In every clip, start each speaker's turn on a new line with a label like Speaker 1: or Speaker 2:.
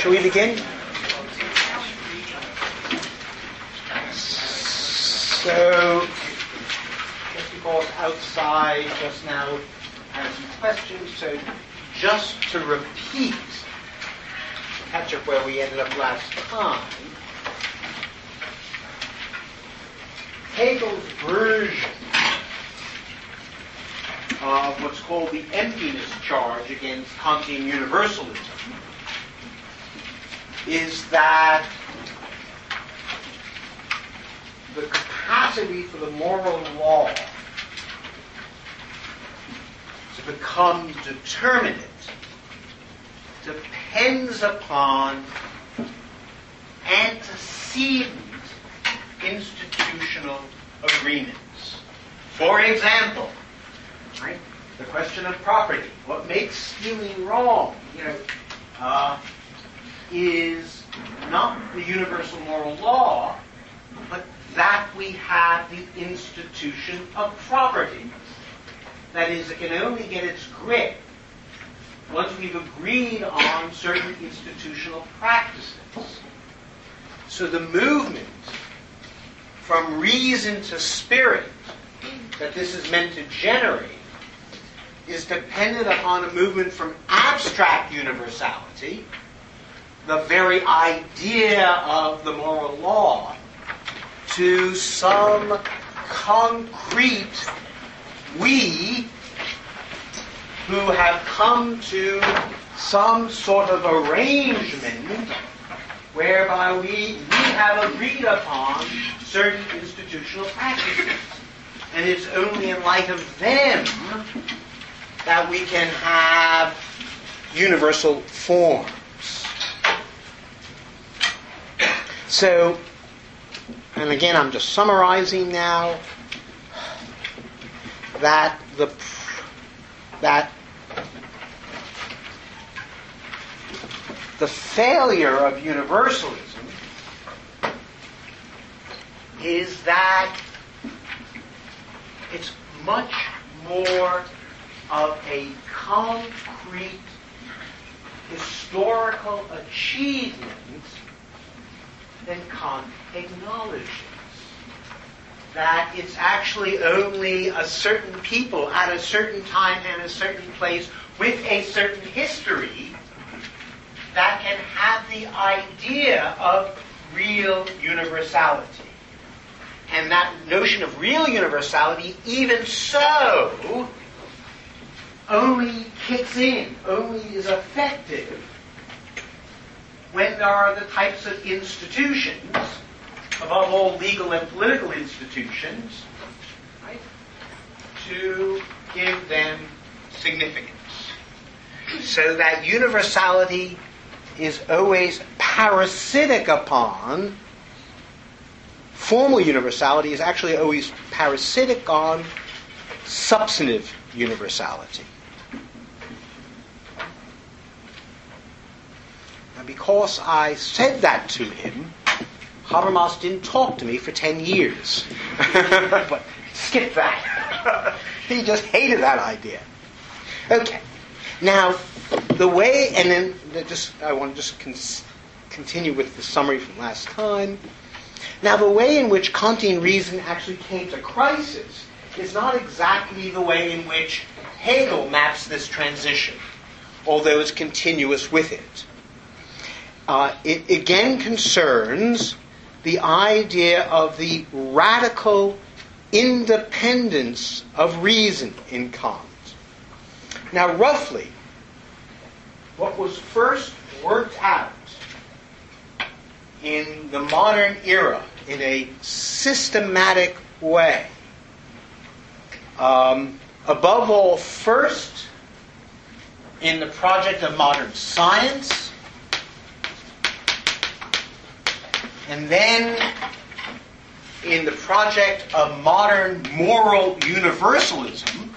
Speaker 1: Shall we begin? So, just because outside just now had some questions, so just to repeat, catch up where we ended up last time, Hegel's version of what's called the emptiness charge against Kantian universalism is that the capacity for the moral law to become determinate depends upon antecedent institutional agreements. For example, right, the question of property. What makes stealing wrong, is not the universal moral law, but that we have the institution of property. That is, it can only get its grip once we've agreed on certain institutional practices. So the movement from reason to spirit that this is meant to generate is dependent upon a movement from abstract universality, the very idea of the moral law, to some concrete we who have come to some sort of arrangement whereby we have agreed upon certain institutional practices. And it's only in light of them that we can have universal forms. So, and again, I'm just summarizing now that the failure of universalism is that it's much more of a concrete historical achievement than Kant acknowledges. That it's actually only a certain people at a certain time and a certain place with a certain history that can have the idea of real universality. And that notion of real universality, even so, only kicks in, only is effective when there are the types of institutions, above all legal and political institutions, right, to give them significance. So that universality is always parasitic upon, formal universality is actually always parasitic on substantive universality. And because I said that to him, Habermas didn't talk to me for 10 years. But skip that. He just hated that idea. Okay. Now, the way, and then I want to just continue with the summary from last time. Now, the way in which Kantian reason actually came to crisis is not exactly the way in which Hegel maps this transition, although it's continuous with it. It again concerns the idea of the radical independence of reason in Kant. Now, roughly, what was first worked out in the modern era in a systematic way, above all, first in the project of modern science, and then in the project of modern moral universalism,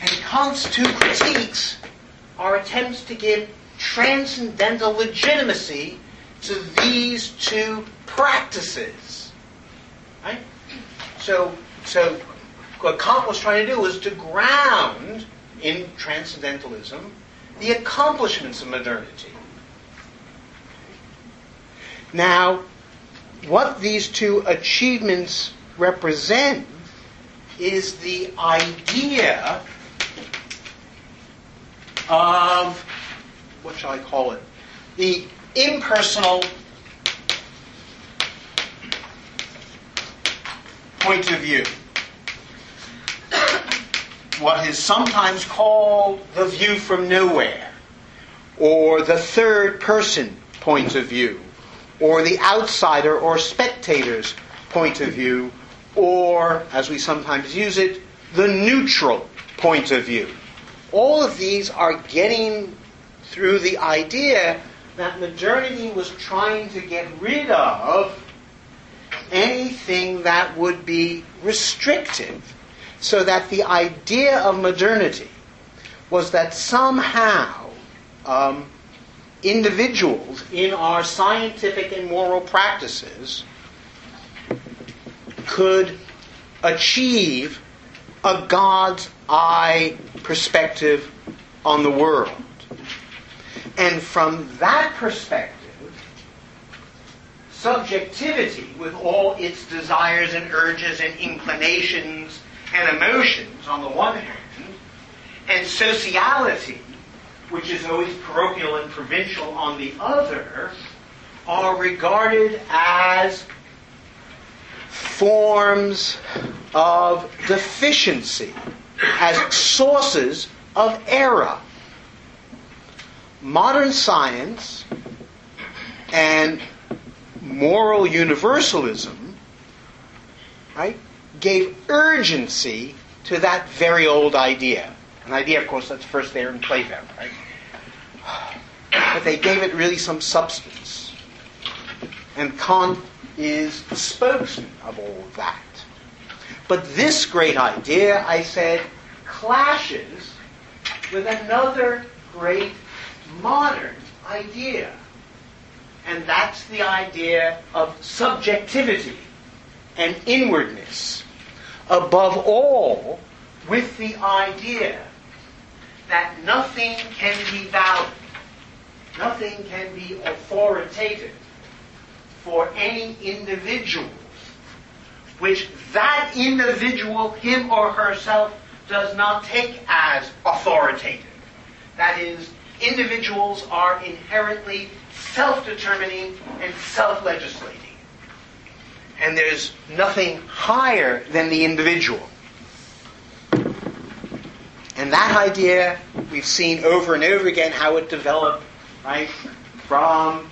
Speaker 1: and Kant's two critiques are attempts to give transcendental legitimacy to these two practices. Right? So what Kant was trying to do was to ground in transcendentalism, the accomplishments of modernity. Now, what these two achievements represent is the idea of, what shall I call it, the impersonal point of view. What is sometimes called the view from nowhere, or the third person point of view, or the outsider or spectator's point of view, or, as we sometimes use it, the neutral point of view. All of these are getting through the idea that modernity was trying to get rid of anything that would be restrictive, so that the idea of modernity was that somehow individuals in our scientific and moral practices could achieve a God's eye perspective on the world. And from that perspective, subjectivity, with all its desires and urges and inclinations and emotions on the one hand, and sociality, which is always parochial and provincial on the other, are regarded as forms of deficiency, as sources of error. Modern science and moral universalism, right, gave urgency to that very old idea. An idea, of course, that's first there in Plato, right? But they gave it really some substance. And Kant is the spokesman of all of that. But this great idea, I said, clashes with another great modern idea. And that's the idea of subjectivity and inwardness. Above all, with the idea that nothing can be valid, nothing can be authoritative for any individual, which that individual, him or herself, does not take as authoritative. That is, individuals are inherently self-determining and self-legislating. And there's nothing higher than the individual. And that idea, we've seen over and over again how it developed, right? From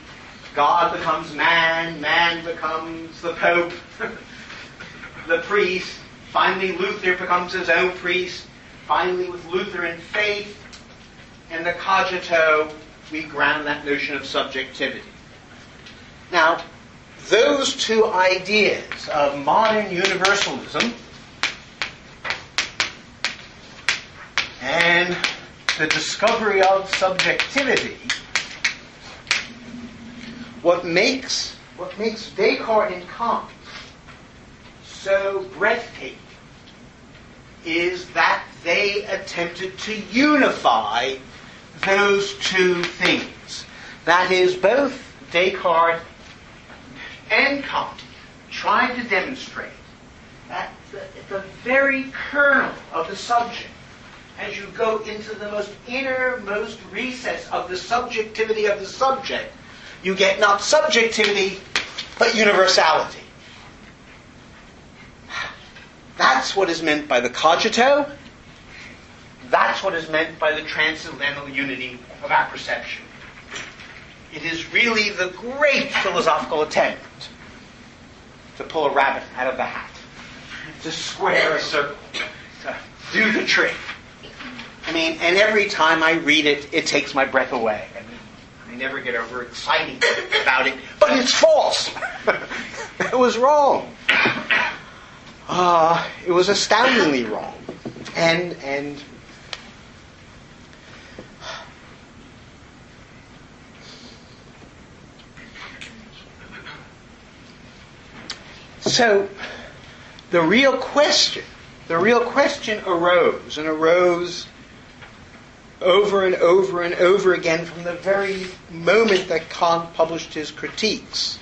Speaker 1: God becomes man, man becomes the Pope, the priest. Finally, Luther becomes his own priest. Finally, with Lutheran faith and the cogito, we ground that notion of subjectivity. Now, those two ideas of modern universalism and the discovery of subjectivity, what makes Descartes and Kant so breathtaking is that they attempted to unify those two things. That is, both Descartes and Kant tried to demonstrate that the very kernel of the subject, as you go into the most innermost recess of the subjectivity of the subject, you get not subjectivity, but universality. That's what is meant by the cogito. That's what is meant by the transcendental unity of apperception. It is really the great philosophical attempt to pull a rabbit out of the hat, to square a circle, to do the trick. I mean, and every time I read it, it takes my breath away. I mean, I never get overexcited about it, but it's false. It was wrong. It was astoundingly wrong. And so the real question arose
Speaker 2: over and over and over again from the very moment that Kant published his critiques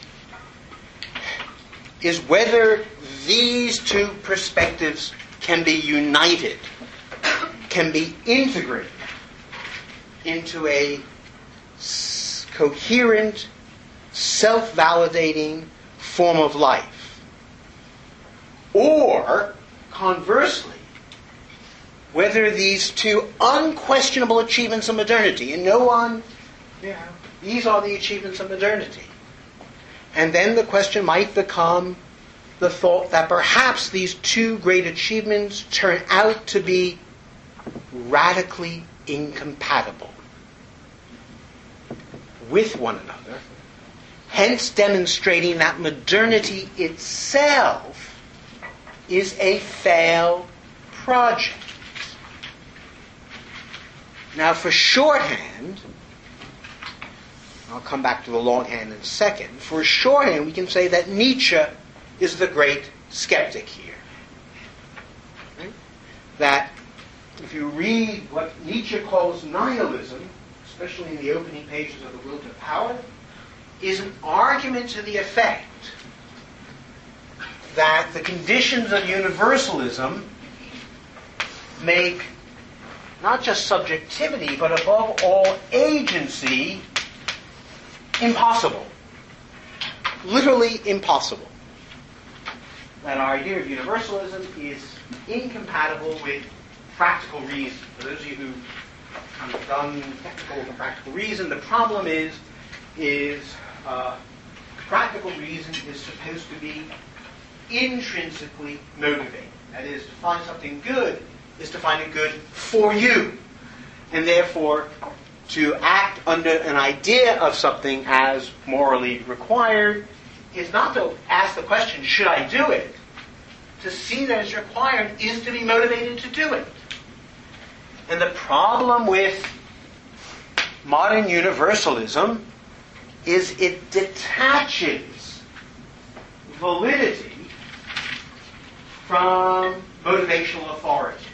Speaker 2: is whether these two perspectives can be united, can be integrated into a coherent, self-validating form of life. Or, conversely, whether these two unquestionable achievements of modernity, and no one, these are the achievements of modernity. And then the question might become the thought that perhaps these two great achievements turn out to be radically incompatible with one another, hence demonstrating that modernity itself is a failed project. Now, for shorthand, I'll come back to the longhand in a second. For shorthand, we can say that Nietzsche is the great skeptic here. Right? That if you read what Nietzsche calls nihilism, especially in the opening pages of The Will to Power, is an argument to the effect that the conditions of universalism make not just subjectivity, but above all agency impossible. Literally impossible. That our idea of universalism is incompatible with practical reason. For those of you who have done technical and practical reason, the problem is practical reason is supposed to be intrinsically motivating. That is, to find something good is to find it good for you. And therefore, to act under an idea of something as morally required is not to ask the question, should I do it? To see that it's required is to be motivated to do it. And the problem with modern universalism is it detaches validity from motivational authority.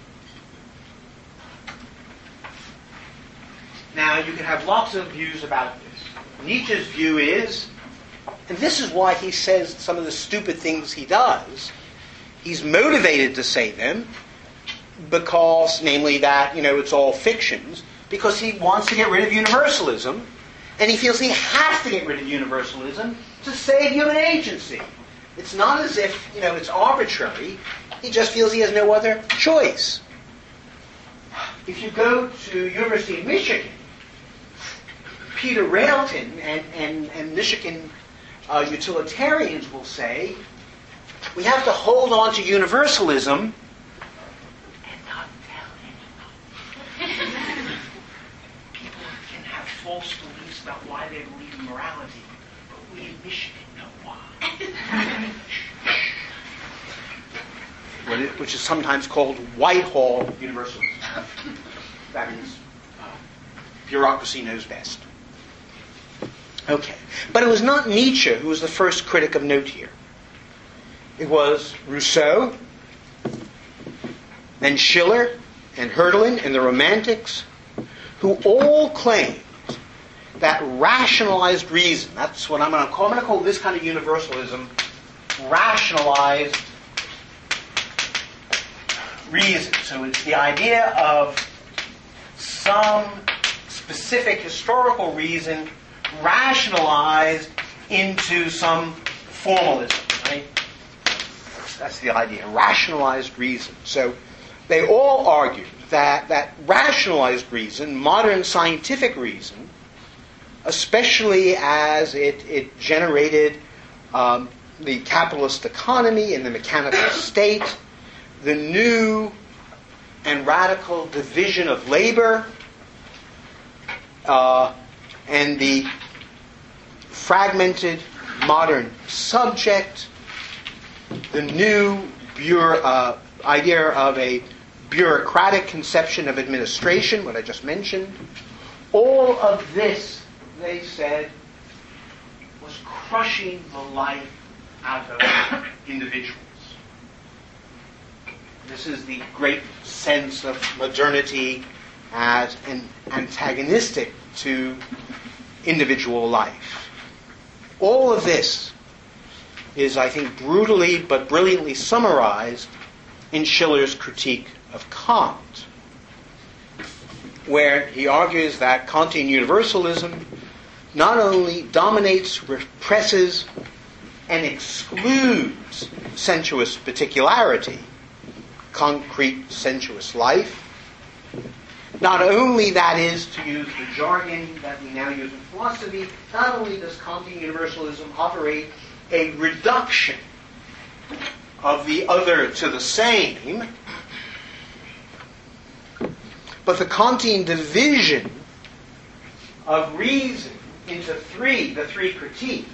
Speaker 2: Now, you can have lots of views about this. Nietzsche's view is, and this is why he says some of the stupid things he does, he's motivated to say them because, namely that, it's all fictions, because he wants to get rid of universalism, and he feels he has to get rid of universalism to save human agency. It's not as if, it's arbitrary. He just feels he has no other choice. If you go to University of Michigan, Peter Railton and Michigan utilitarians will say, we have to hold on to universalism and not tell anyone. People can have false beliefs about why they believe in morality, but we in Michigan know why. Which is sometimes called Whitehall universalism. That is, bureaucracy knows best. Okay. But it was not Nietzsche who was the first critic of note here. It was Rousseau, then Schiller, and Hölderlin, and the Romantics, who all claimed that rationalized reason, that's what I'm going to call this kind of universalism, rationalized reason. So it's the idea of some specific historical reason rationalized into some formalism, right? That's the idea, rationalized reason. So they all argued that rationalized reason, modern scientific reason, especially as it generated the capitalist economy and the mechanical state, the new and radical division of labor, and the fragmented modern subject, the new idea of a bureaucratic conception of administration, what I just mentioned, all of this, they said, was crushing the life out of individuals. This is the great sense of modernity as an antagonistic to individual life. All of this is, I think, brutally but brilliantly summarized in Schiller's critique of Kant, where he argues that Kantian universalism not only dominates, represses, and excludes sensuous particularity, concrete sensuous life. Not only, that is, to use the jargon that we now use in philosophy, not only does Kantian universalism operate a reduction of the other to the same, but the Kantian division of reason into the three critiques,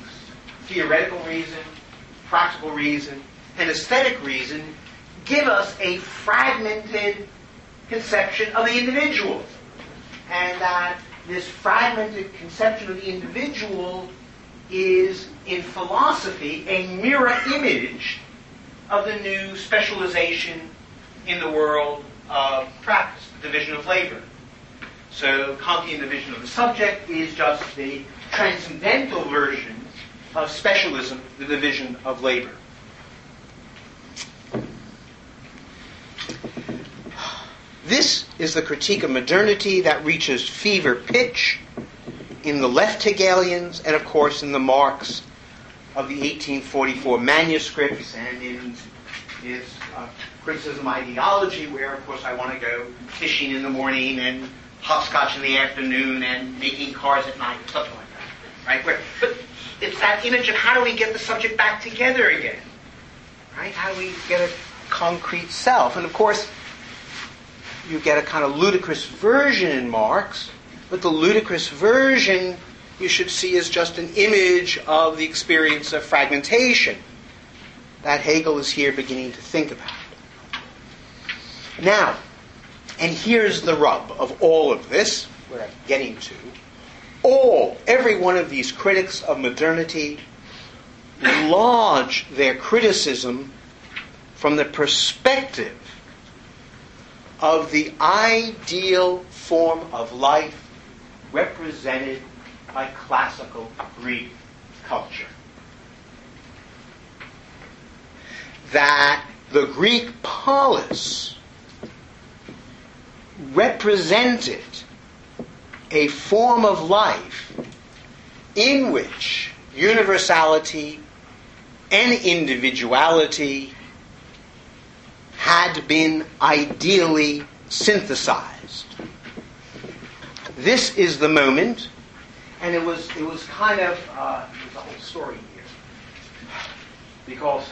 Speaker 2: theoretical reason, practical reason, and aesthetic reason, give us a fragmented conception of the individual. And that this fragmented conception of the individual is, in philosophy, a mirror image of the new specialization in the world of practice, the division of labor. So Kantian division of the subject is just the transcendental version of specialism, the division of labor. This is the critique of modernity that reaches fever pitch in the left Hegelians and, of course, in the Marx of the 1844 manuscripts and in his criticism ideology, where, of course, I want to go fishing in the morning and hopscotch in the afternoon and making cars at night, something like that. Right? But it's that image of how do we get the subject back together again? Right? How do we get a concrete self? And, of course, you get a kind of ludicrous version in Marx, but the ludicrous version you should see as just an image of the experience of fragmentation that Hegel is here beginning to think about. Now, and here's the rub of all of this, where I'm getting to. Every one of these critics of modernity lodge their criticism from the perspective of the ideal form of life represented by classical Greek culture. That the Greek polis represented a form of life in which universality and individuality had been ideally synthesized. This is the moment, and it was kind of there's a whole story here, because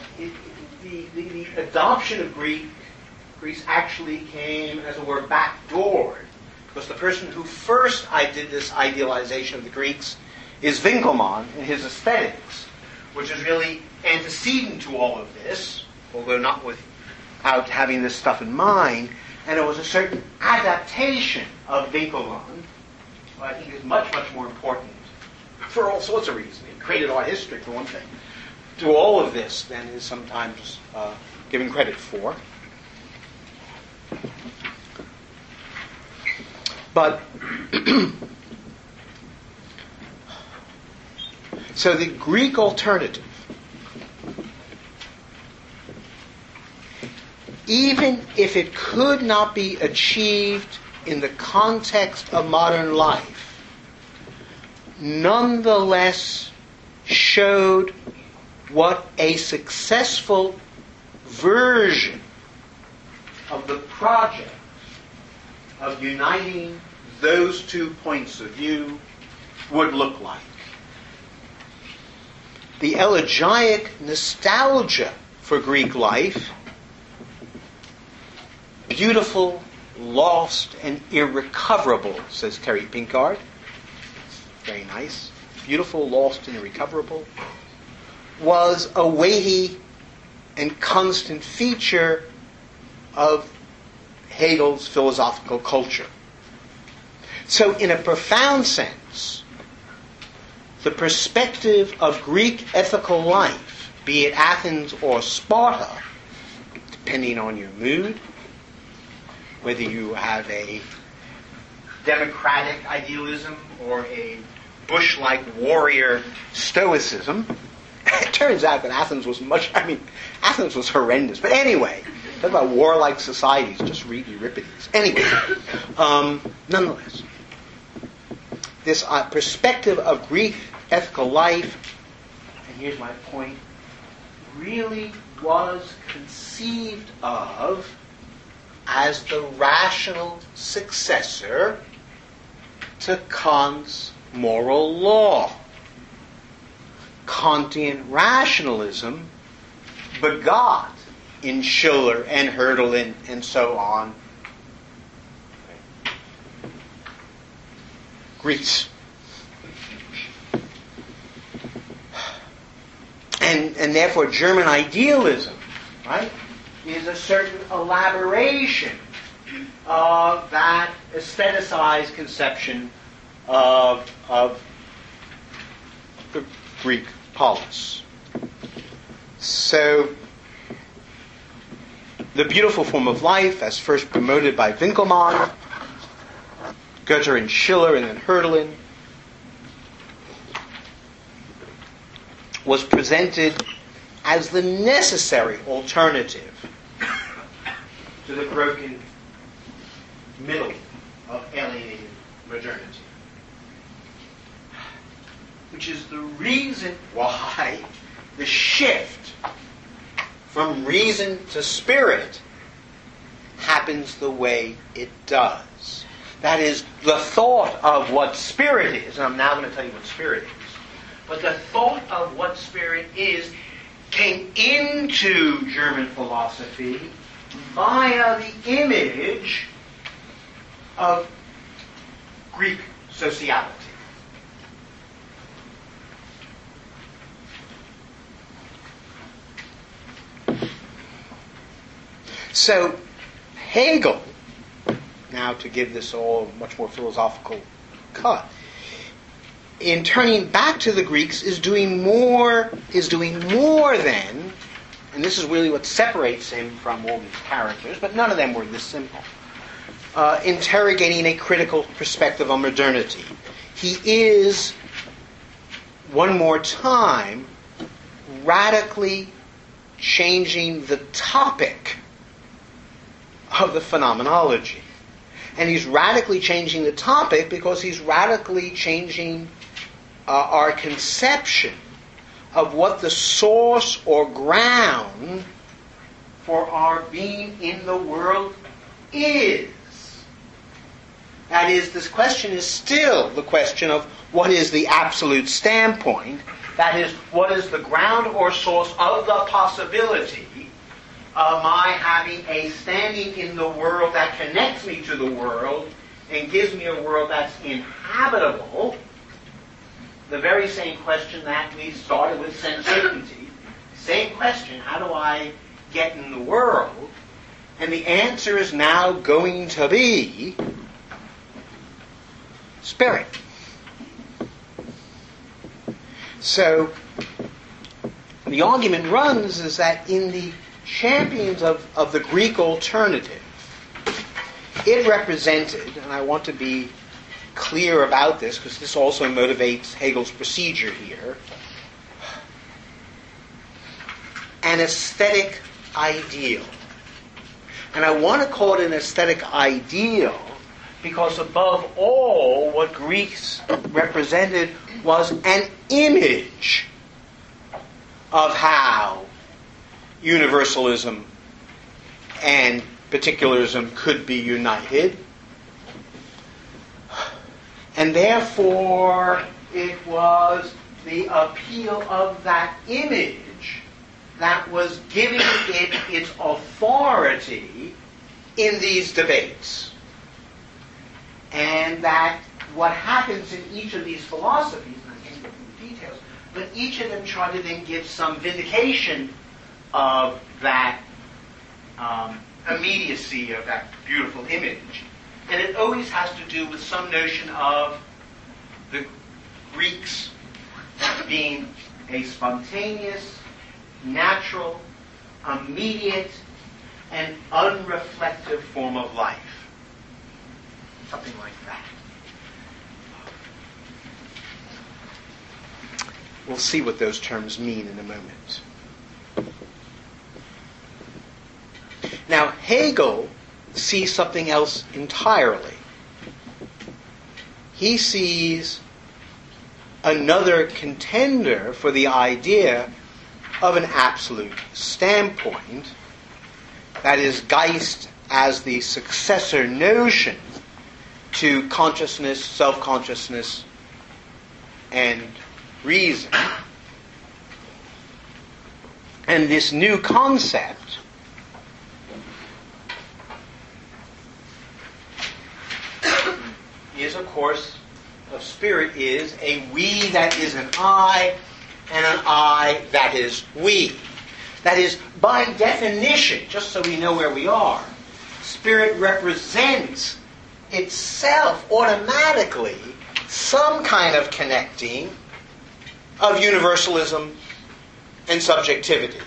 Speaker 2: the adoption of Greece actually came, as it were, backdoored, because the person who first did this idealization of the Greeks is Winckelmann in his Aesthetics, which is really antecedent to all of this, although not without having this stuff in mind. And it was a certain adaptation of Winckelmann, who I think is much, much more important for all sorts of reasons. It created art history, for one thing, to all of this than is sometimes given credit for. But so the Greek alternative, even if it could not be achieved in the context of modern life, nonetheless showed what a successful version of the project of uniting those two points of view would look like. The elegiac nostalgia for Greek life, beautiful, lost, and irrecoverable, says Terry Pinkard. Very nice. Beautiful, lost, and irrecoverable, was a weighty and constant feature of Hegel's philosophical culture. So, in a profound sense, the perspective of Greek ethical life, be it Athens or Sparta, depending on your mood, whether you have a democratic idealism or a bush-like warrior stoicism. It turns out that Athens was Athens was horrendous. But anyway, talk about warlike societies, just read Euripides. Anyway, nonetheless, this perspective of Greek ethical life, and here's my point, really was conceived of as the rational successor to Kant's moral law. Kantian rationalism begot in Schiller and Hölderlin and so on Greece. And therefore German idealism, right, is a certain elaboration of that aestheticized conception of the Greek polis. So, the beautiful form of life, as first promoted by Winckelmann, Goethe and Schiller, and then Hölderlin, was presented as the necessary alternative to the broken middle of alienated modernity. Which is the reason why the shift from reason to spirit happens the way it does. That is, the thought of what spirit is, and I'm now going to tell you what spirit is, but the thought of what spirit is came into German philosophy via the image of Greek sociality. So, Hegel, now to give this all a much more philosophical cut, in turning back to the Greeks, is doing more than, and this is really what separates him from all these characters, but none of them were this simple, interrogating a critical perspective on modernity. He is, one more time, radically changing the topic of the phenomenology. And he's radically changing the topic because he's radically changing our conception of what the source or ground for our being in the world is. That is, this question is still the question of what is the absolute standpoint. That is, what is the ground or source of the possibility of my having a standing in the world that connects me to the world and gives me a world that's inhabitable. The very same question that we started with sense certainty. Same question, how do I get in the world? And the answer is now going to be spirit. So, the argument runs is that in the champions of the Greek alternative, it represented, and I want to be clear about this because this also motivates Hegel's procedure here, an aesthetic ideal. And I want to call it an aesthetic ideal because above all, what Greeks represented was an image of how universalism and particularism could be united. And therefore, it was the appeal of that image that was giving it its authority in these debates. And that what happens in each of these philosophies, and I can't get into the details, but each of them try to then give some vindication of that immediacy of that beautiful image. And it always has to do with some notion of the Greeks being a spontaneous, natural, immediate, and unreflective form of life. Something like that. We'll see what those terms mean in a moment. Now, Hegel sees something else entirely. He sees another contender for the idea of an absolute standpoint, that is, Geist as the successor notion to consciousness, self-consciousness, and reason. And this new concept is, of course, of spirit is a we that is an I, and an I that is we. That is, by definition, just so we know where we are, spirit represents itself automatically some kind of connecting of universalism and subjectivity.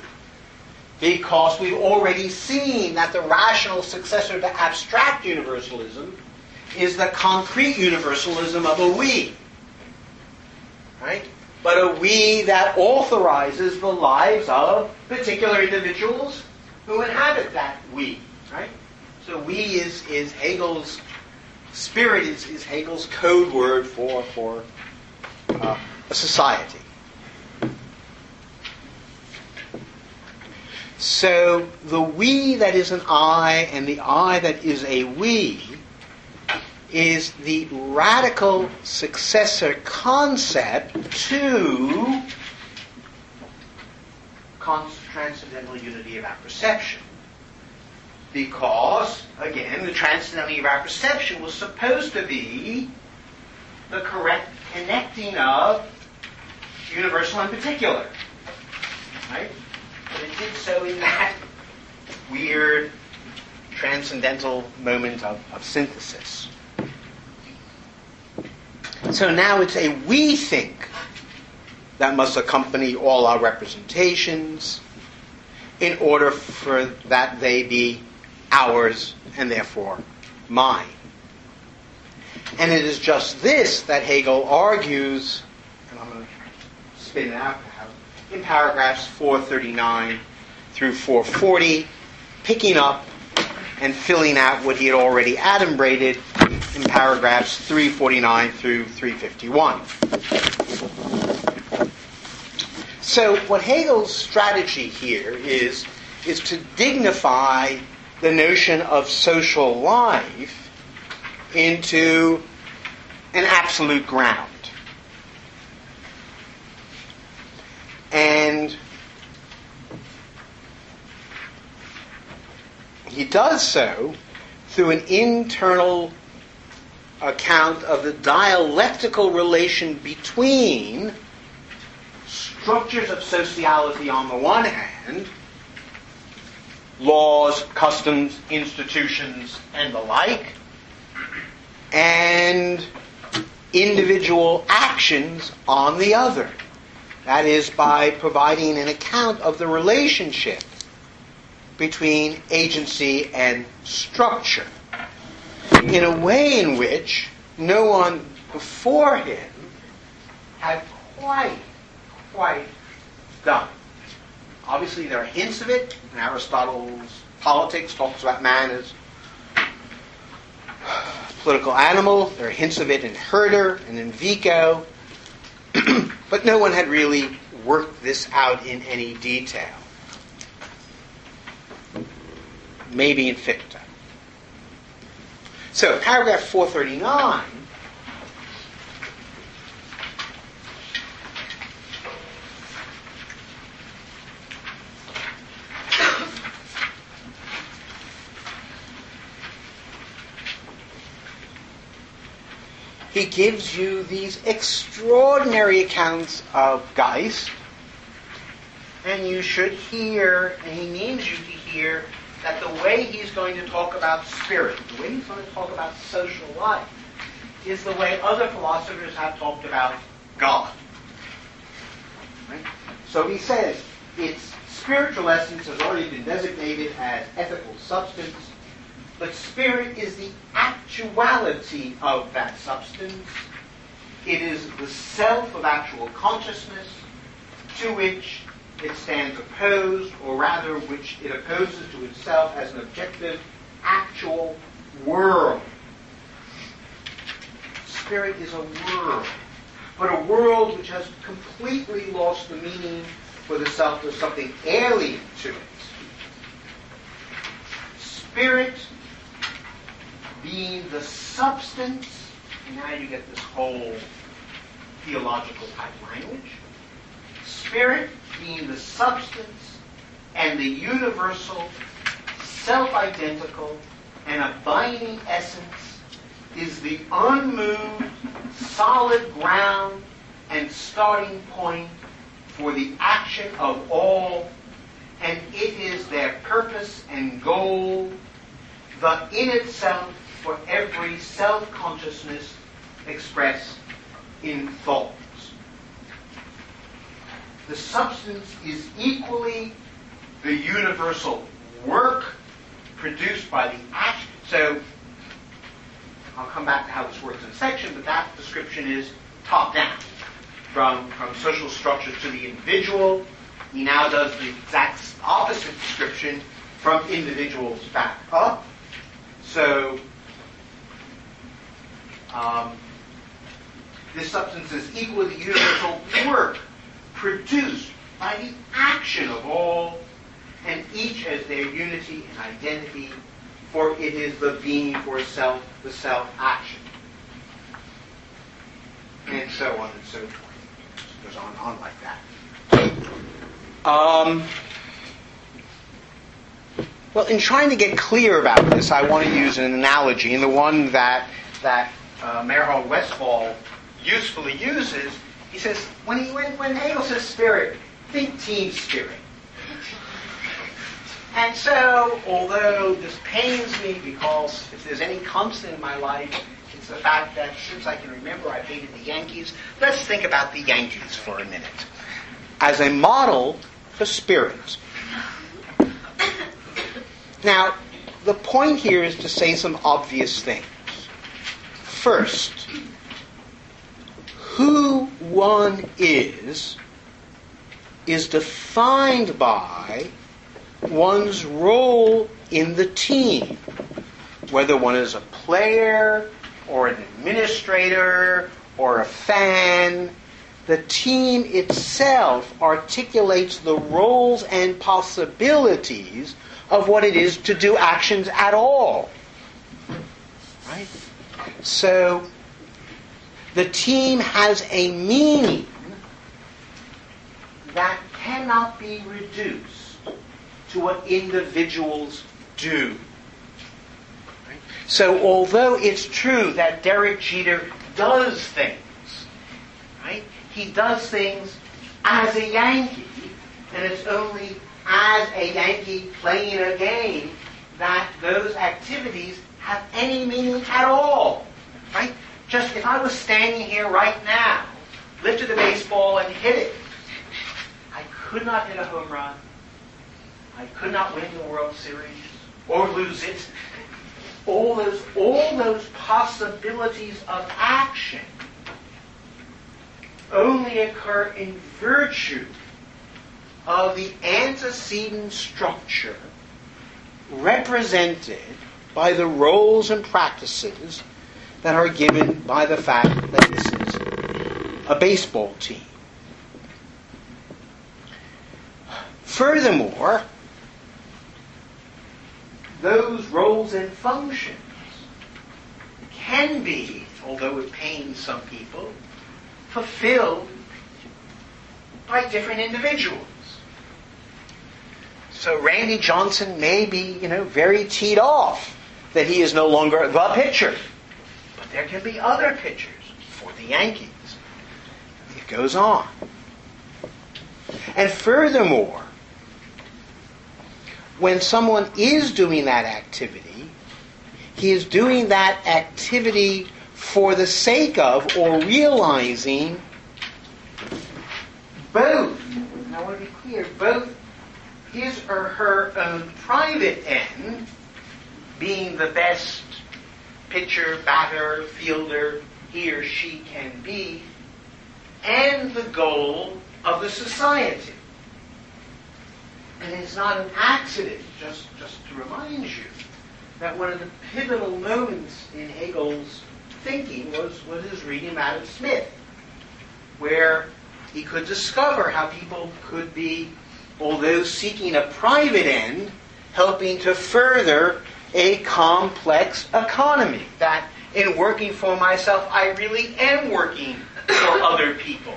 Speaker 2: Because we've already seen that the rational successor to abstract universalism is the concrete universalism of a we. Right? But a we that authorizes the lives of particular individuals who inhabit that we. Right? So we is Hegel's, spirit is Hegel's code word for a society. So the we that is an I and the I that is a we is the radical successor concept to transcendental unity of apperception. Because, again, the transcendental unity of apperception was supposed to be the correct connecting of universal and particular. Right? But it did so in that weird transcendental moment of synthesis. So now it's a we think that must accompany all our representations in order for that they be ours and therefore mine. And it is just this that Hegel argues, and I'm going to spin it out now, in paragraphs 439 through 440, picking up and filling out what he had already adumbrated in paragraphs 349 through 351. So what Hegel's strategy here is to dignify the notion of social life into an absolute ground. And he does so through an internal account of the dialectical relation between structures of sociality on the one hand, laws, customs, institutions, and the like, and individual actions on the other. That is, by providing an account of the relationship between agency and structure in a way in which no one before him had quite done. Obviously, there are hints of it. In Aristotle's Politics talks about man as a political animal. There are hints of it in Herder and in Vico. But no one had really worked this out in any detail. Maybe in Fichte. So, paragraph 439 he gives you these extraordinary accounts of Geist, and you should hear, and he means you to hear, that the way he's going to talk about spirit, the way he's going to talk about social life, is the way other philosophers have talked about God. Right? So he says, its spiritual essence has already been designated as ethical substance, but spirit is the actuality of that substance. It is the self of actual consciousness,
Speaker 1: to which it stands opposed, or rather which it opposes to itself as an objective, actual world. Spirit is a world, but a world which has completely lost the meaning for the self as something alien to it. Spirit being the substance, and now you get this whole theological type language. Spirit being the substance and the universal, self-identical, and abiding essence is the unmoved, solid ground and starting point for the action of all, and it is their purpose and goal, the in itself for every self-consciousness expressed in thoughts. The substance is equally the universal work produced by the action. So, I'll come back to how this works in a section, but that description is top-down. From social structure to the individual, he now does the exact opposite description from individuals back up. So, this substance is equal to the universal work produced by the action of all, and each as their unity and identity, for it is the being for self, the self-action. And so on and so forth. It goes on like that. Well, in trying to get clear about this, I want to use an analogy, and the one that Meyerhold Westphal usefully uses. He says, when Hegel says spirit, think team spirit. And so, although this pains me because if there's any constant in my life, it's the fact that since I can remember I've hated the Yankees, let's think about the Yankees for a minute. As a model for spirit. Now, the point here is to say some obvious things. First, who one is defined by one's role in the team, whether one is a player or an administrator or a fan. The team itself articulates the roles and possibilities of what it is to do actions at all. Right? So, the team has a meaning that cannot be reduced to what individuals do. Right? So although it's true that Derek Jeter does things, right? He does things as a Yankee, and it's only as a Yankee playing a game that those activities have any meaning at all. Right? Just if I was standing here right now, lifted the baseball and hit it, I could not hit a home run. I could not win the World Series or lose it. All those possibilities of action only occur in virtue of the antecedent structure represented by the roles and practices that are given by the fact that this is a baseball team. Furthermore, those roles and functions can be, although it pains some people, fulfilled by different individuals. So Randy Johnson may be, very teed off that he is no longer the pitcher. But there can be other pitchers for the Yankees. It goes on. And furthermore, when someone is doing that activity, he is doing that activity for the sake of or realizing both, and I want to be clear, both his or her own private end, being the best pitcher, batter, fielder he or she can be, and the goal of the society. And it's not an accident, just to remind you, that one of the pivotal moments in Hegel's thinking was his reading of Adam Smith, where he could discover how people could be, although seeking a private end, helping to further a complex economy. That in working for myself, I really am working for other people.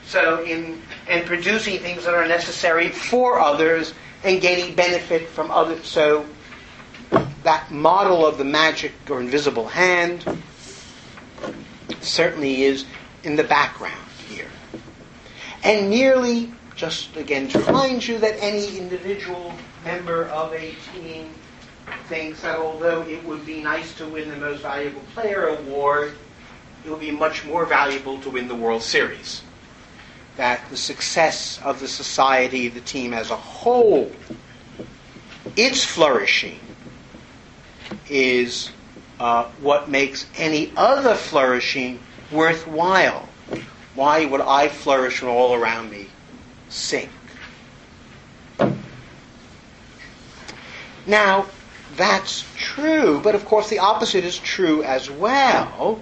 Speaker 1: So and producing things that are necessary for others and gaining benefit from others. So that model of the magic or invisible hand certainly is in the background here. And merely, just again to remind you that any individual member of a team thinks that although it would be nice to win the Most Valuable Player award, it would be much more valuable to win the World Series. That the success of the society, the team as a whole, its flourishing is what makes any other flourishing worthwhile. Why would I flourish when all around me sink? Now, that's true, but of course the opposite is true as well.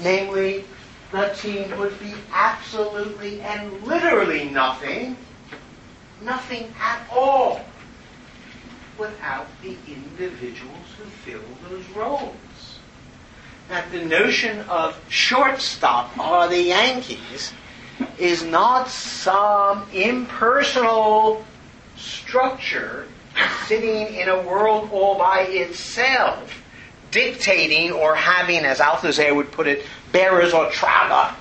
Speaker 1: Namely, the team would be absolutely and literally nothing at all, without the individuals who fill those roles. That the notion of shortstop or the Yankees is not some impersonal structure sitting in a world all by itself, dictating or having, as Althusser would put it, bearers or traga,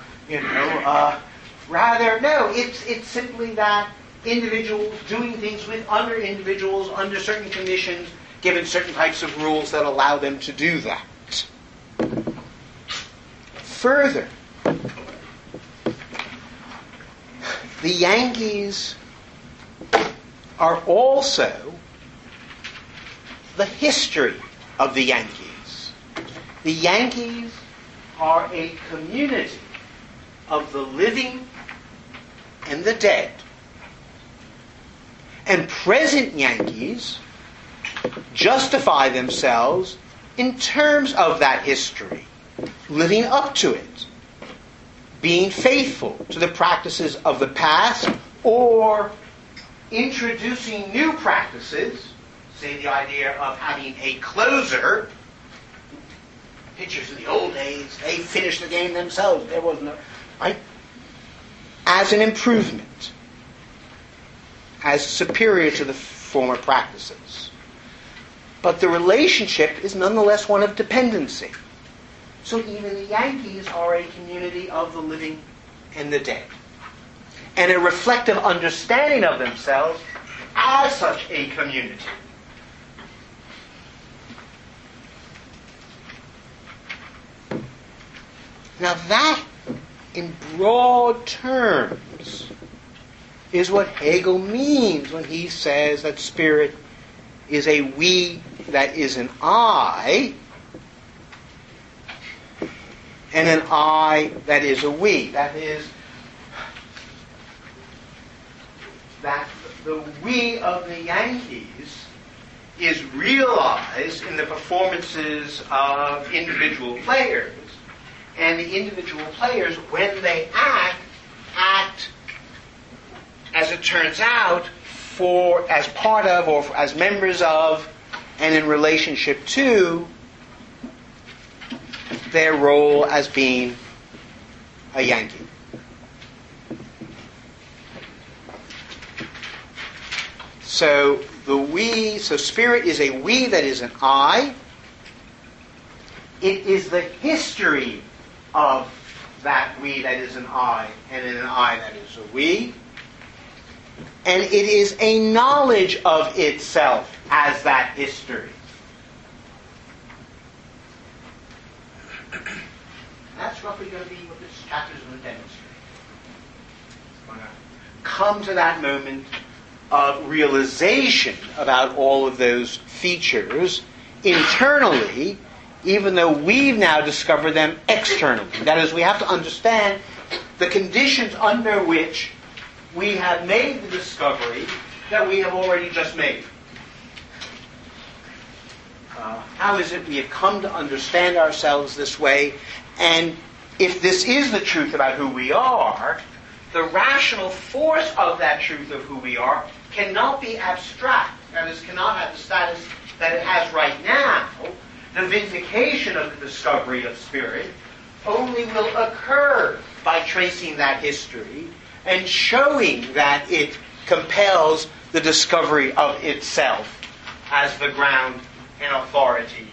Speaker 1: rather, no, it's simply that individuals doing things with other individuals under certain conditions, given certain types of rules that allow them to do that. Further, the Yankees are also the history of the Yankees. The Yankees are a community of the living and the dead. And present Yankees justify themselves in terms of that history, living up to it, being faithful to the practices of the past, or introducing new practices, say the idea of having a closer. Pitchers in the old days, they finished the game themselves. There was no, right? As an improvement, as superior to the former practices. But the relationship is nonetheless one of dependency. So even the Yankees are a community of the living and the dead. And a reflective understanding of themselves as such a community. Now that, in broad terms, is what Hegel means when he says that spirit is a we that is an I, and an I that is a we. That is, that the we of the Yankees is realized in the performances of individual players. And the individual players, when they act, as it turns out, as part of or as members of and in relationship to their role as being a Yankee. So spirit is a we that is an I. It is the history of that we that is an I, and in an I that is a we. And it is a knowledge of itself as that history. That's roughly going to be what this chapter is going to demonstrate. It's going to come to that moment of realization about all of those features internally, even though we've now discovered them externally. That is, we have to understand the conditions under which we have made the discovery that we have already just made.
Speaker 2: How is it we have come to understand ourselves this way? And if this is the truth about who we are, the rational force of that truth of who we are cannot be abstract. That is, cannot have the status that it has right now. The vindication of the discovery of spirit only will occur by tracing that history and showing that it compels the discovery of itself as the ground and authority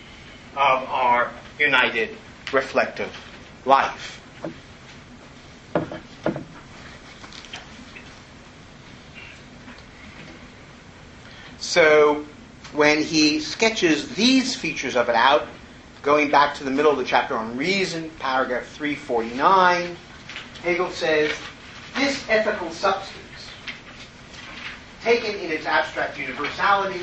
Speaker 2: of our united reflective life. So when he sketches these features of it out, going back to the middle of the chapter on reason, paragraph 349, Hegel says, this ethical substance, taken in its abstract universality,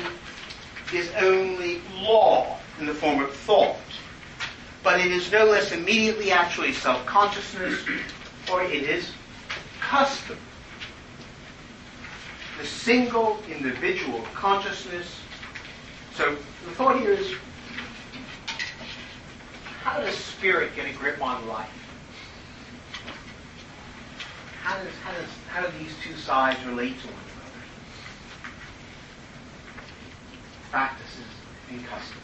Speaker 2: is only law in the form of thought. But it is no less immediately actually self-consciousness, or it is custom. The single individual consciousness. So the thought here is, how does spirit get a grip on life? How do these two sides relate to one another? Practices and customs.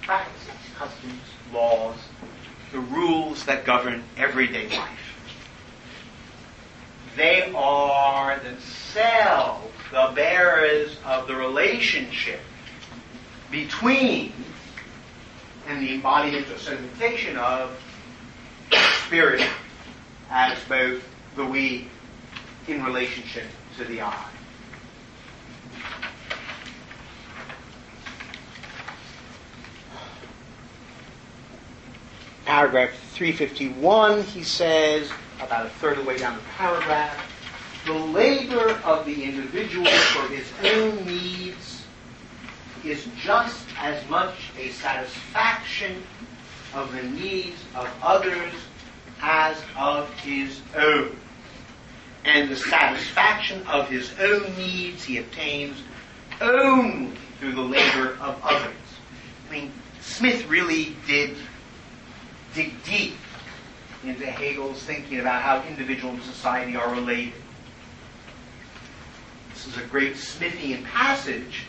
Speaker 2: Practices, customs, laws, the rules that govern everyday life. They are themselves the bearers of the relationship between and the embodiment or sedimentation of spirit as both the we in relationship to the I. Paragraph 351, he says, about a third of the way down the paragraph, the labor of the individual for his own needs is just as much a satisfaction of the needs of others as of his own. And the satisfaction of his own needs he obtains only through the labor of others. I mean, Smith really did dig deep into Hegel's thinking about how individual and society are related. This is a great Smithian passage,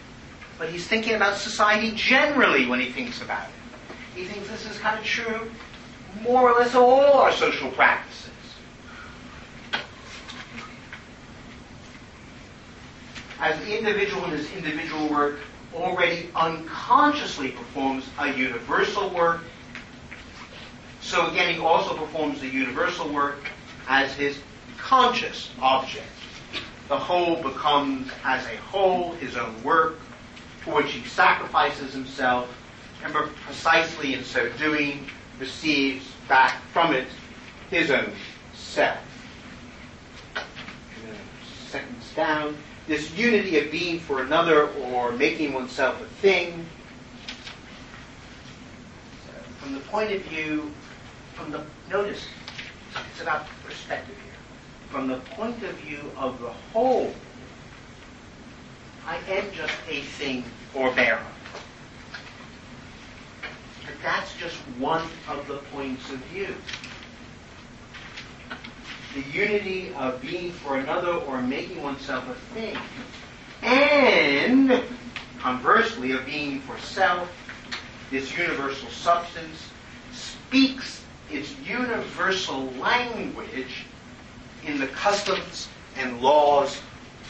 Speaker 2: but he's thinking about society generally when he thinks about it. He thinks this is kind of true more or less of all our social practices. As the individual in his individual work already unconsciously performs a universal work, so again he also performs the universal work as his conscious object. The whole becomes as a whole his own work, for which he sacrifices himself, and precisely in so doing receives back from it his own self. Seconds down, this unity of being for another or making oneself a thing, from the point of view, notice, it's about perspective here. From the point of view of the whole, I am just a thing or bearer. But that's just one of the points of view. The unity of being for another or making oneself a thing, and conversely of being for self, this universal substance speaks its universal language in the customs and laws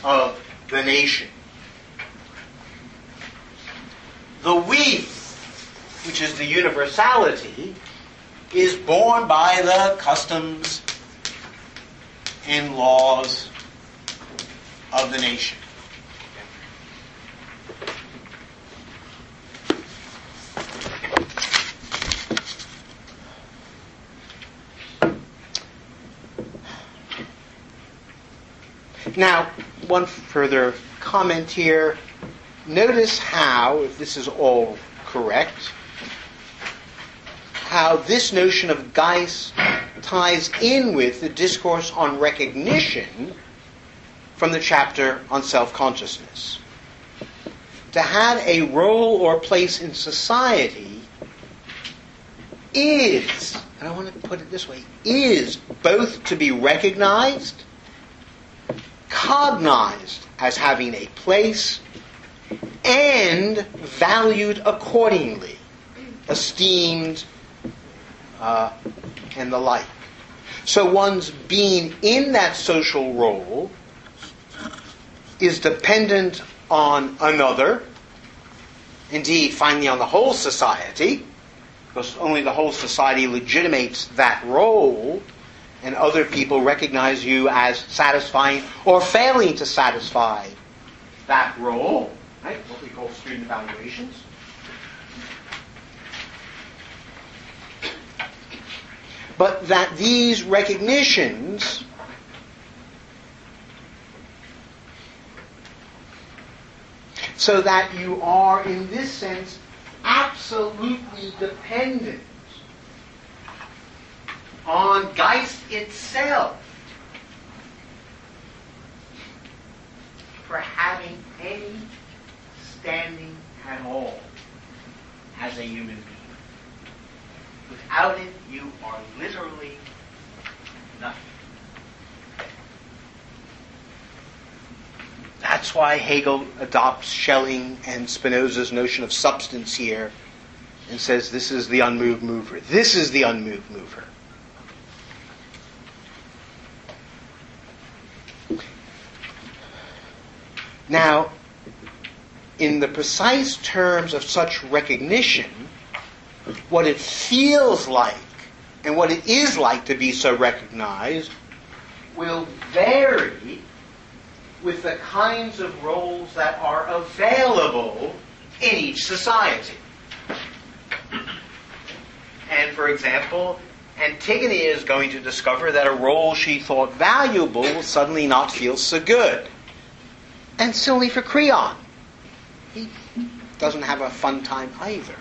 Speaker 2: of the nation. The we, which is the universality, is born by the customs and laws of the nation. Now, one further comment here. Notice how, if this is all correct, how this notion of Geist ties in with the discourse on recognition from the chapter on self-consciousness. To have a role or place in society is, and I want to put it this way, is both to be recognized, cognized as having a place, and valued accordingly, esteemed, and the like. So one's being in that social role is dependent on another, indeed, finally on the whole society, because only the whole society legitimates that role, and other people recognize you as satisfying or failing to satisfy that role, right? What we call student evaluations. But that these recognitions so that you are, in this sense, absolutely dependent on Geist itself for having any standing at all as a human being. Without it, you are literally nothing. That's why Hegel adopts Schelling and Spinoza's notion of substance here and says this is the unmoved mover. This is the unmoved mover. Now, in the precise terms of such recognition, what it feels like and what it is like to be so recognized will vary with the kinds of roles that are available in each society. And for example, Antigone is going to discover that a role she thought valuable will suddenly not feel so good. And similarly for Creon. He doesn't have a fun time either.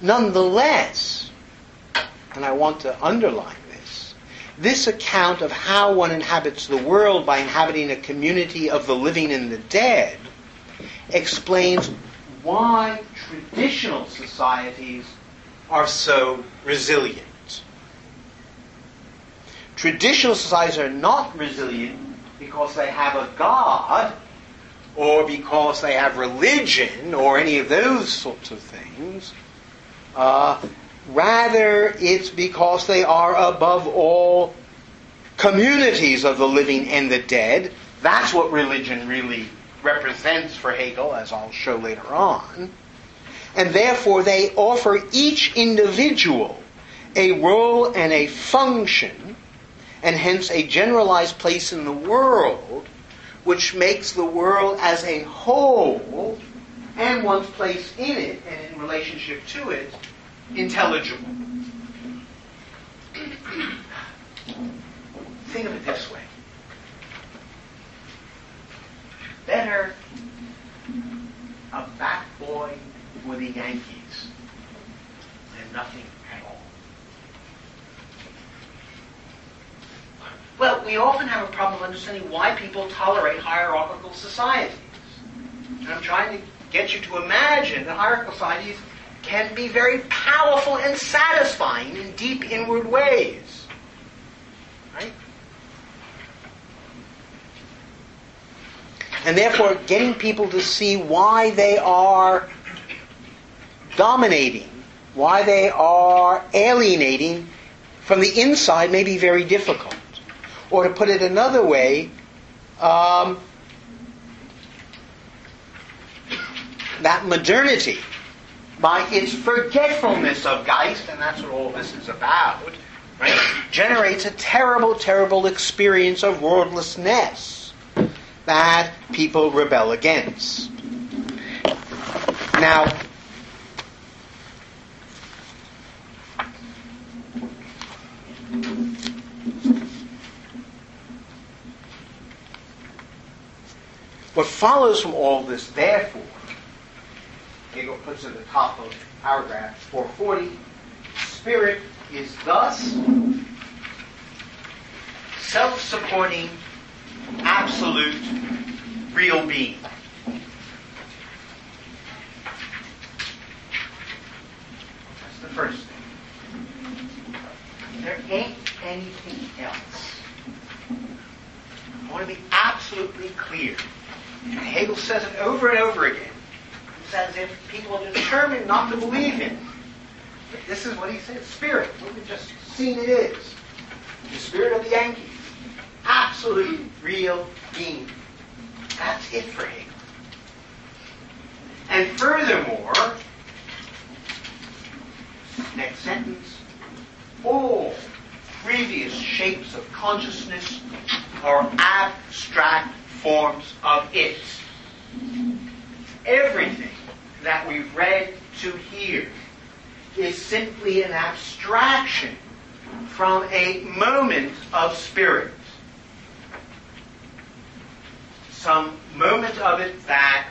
Speaker 2: Nonetheless, and I want to underline this account of how one inhabits the world by inhabiting a community of the living and the dead explains why traditional societies are so resilient. Traditional societies are not resilient because they have a god or because they have religion or any of those sorts of things. Rather, it's because they are above all communities of the living and the dead. That's what religion really represents for Hegel, as I'll show later on. And therefore, they offer each individual a role and a function, and hence a generalized place in the world, which makes the world as a whole, and one's place in it, and in relationship to it, intelligible. Think of it this way. Better a bat boy for the Yankees than nothing at all. Well, we often have a problem of understanding why people tolerate hierarchical societies. And I'm trying to get you to imagine that hierarchical societies can be very powerful and satisfying in deep inward ways. Right? And therefore, getting people to see why they are dominating, why they are alienating from the inside may be very difficult. Or to put it another way, that modernity, by its forgetfulness of Geist, and that's what all this is about, right, generates a terrible, terrible experience of worldlessness that people rebel against. Now, what follows from all this, therefore, Hegel puts at the top of paragraph 440,
Speaker 1: Spirit is thus self-supporting, absolute, real being. That's the first thing. There ain't anything else. I want to be absolutely clear. And Hegel says it over and over again. It's as if people are determined not to believe him. But this is what he says. Spirit. What we've just seen it is. The spirit of the Yankees. Absolute, real being. That's it for Hegel. And furthermore, next sentence, all previous shapes of consciousness are abstract forms of it. Everything that we've read to here is simply an abstraction from a moment of spirit. Some moment of it that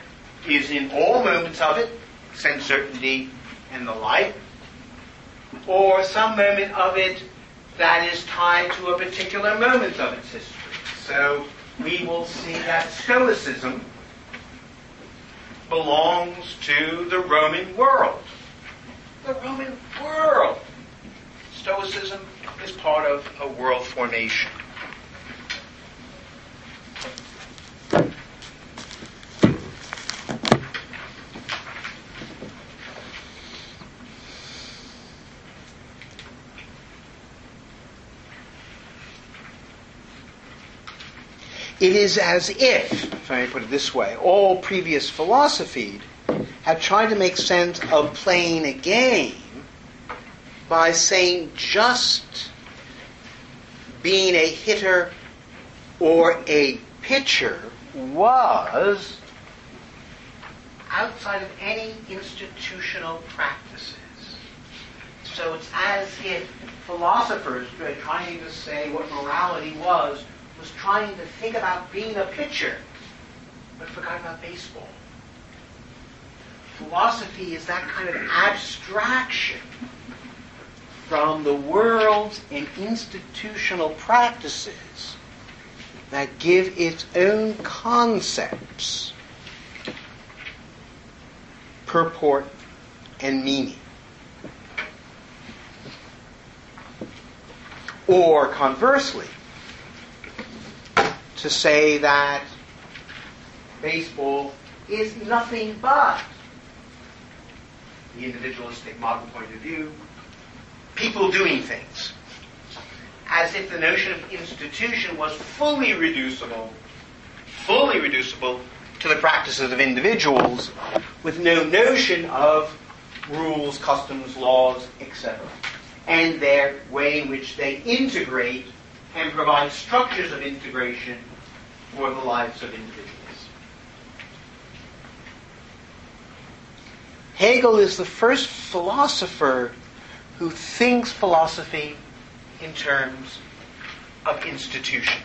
Speaker 1: is in all moments of it, sense certainty and the like, or some moment of it that is tied to a particular moment of its history. So we will see that Stoicism belongs to the Roman world. The Roman world. Stoicism is part of a world formation. It is as if I may put it this way, all previous philosophy had tried to make sense of playing a game by saying just being a hitter or a pitcher was outside of any institutional practices. So it's as if philosophers trying to say what morality was trying to think about being a pitcher, but forgot about baseball. Philosophy is that kind of abstraction from the world's and institutional practices that give its own concepts purport and meaning. Or conversely, to say that baseball is nothing but the individualistic modern point of view, people doing things, as if the notion of institution was fully reducible to the practices of individuals, with no notion of rules, customs, laws, etc., and their way in which they integrate and provide structures of integration for the lives of individuals. Hegel is the first philosopher who thinks philosophy in terms of institution.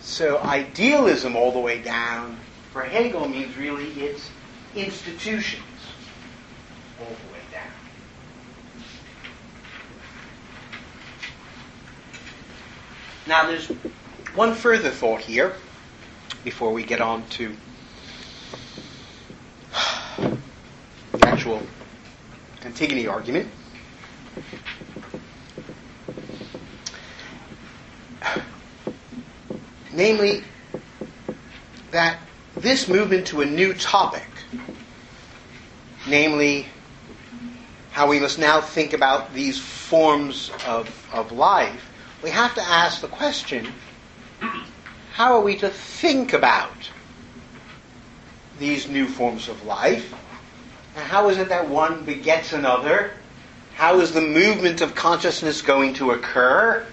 Speaker 1: So idealism all the way down for Hegel means really it's institutions all the way down. Now there's one further thought here before we get on to the actual Antigone argument. Namely, that this movement to a new topic, namely how we must now think about these forms of life, we have to ask the question, how are we to think about these new forms of life? And how is it that one begets another? How is the movement of consciousness going to occur?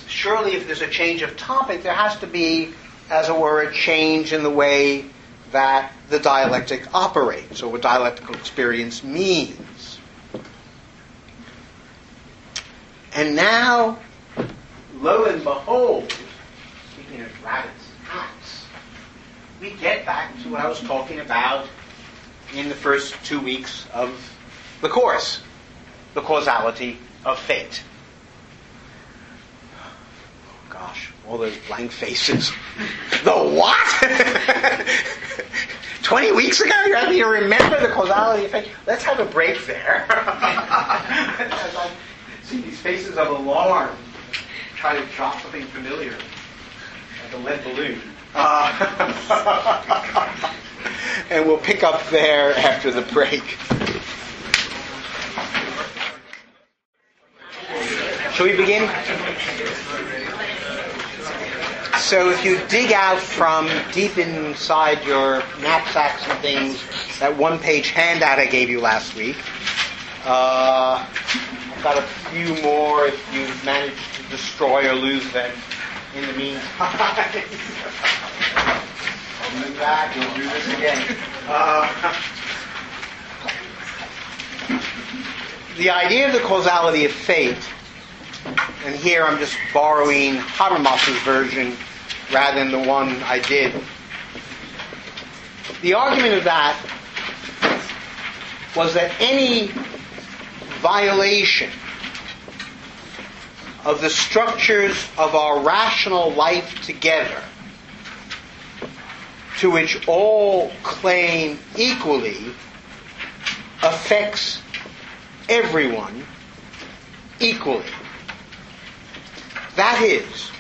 Speaker 1: Surely if there's a change of topic, there has to be, as it were, a change in the way that the dialectic operates, or what dialectical experience means. And now, lo and behold, speaking of rabbits' hats,
Speaker 2: we get back to what I was talking about in the first 2 weeks of the course, the causality of fate. Oh, gosh, all those blank faces. The what? 20 weeks ago, you're having to remember the causality of fate? Let's have a break there. As I see these faces of alarm, try to drop something familiar, like a lead balloon. And we'll pick up there after the break. Shall we begin? So if you dig out from deep inside your knapsacks and things, that one-page handout I gave you last week, I've got a few more if you've managed to destroy or lose them in the meantime. I'll move back, we'll do this again. The idea of the causality of fate, and here I'm just borrowing Habermas's version rather than the one I did. The argument of that was that any violation of the structures of our rational life together, to which all claim equally, affects everyone equally. That is,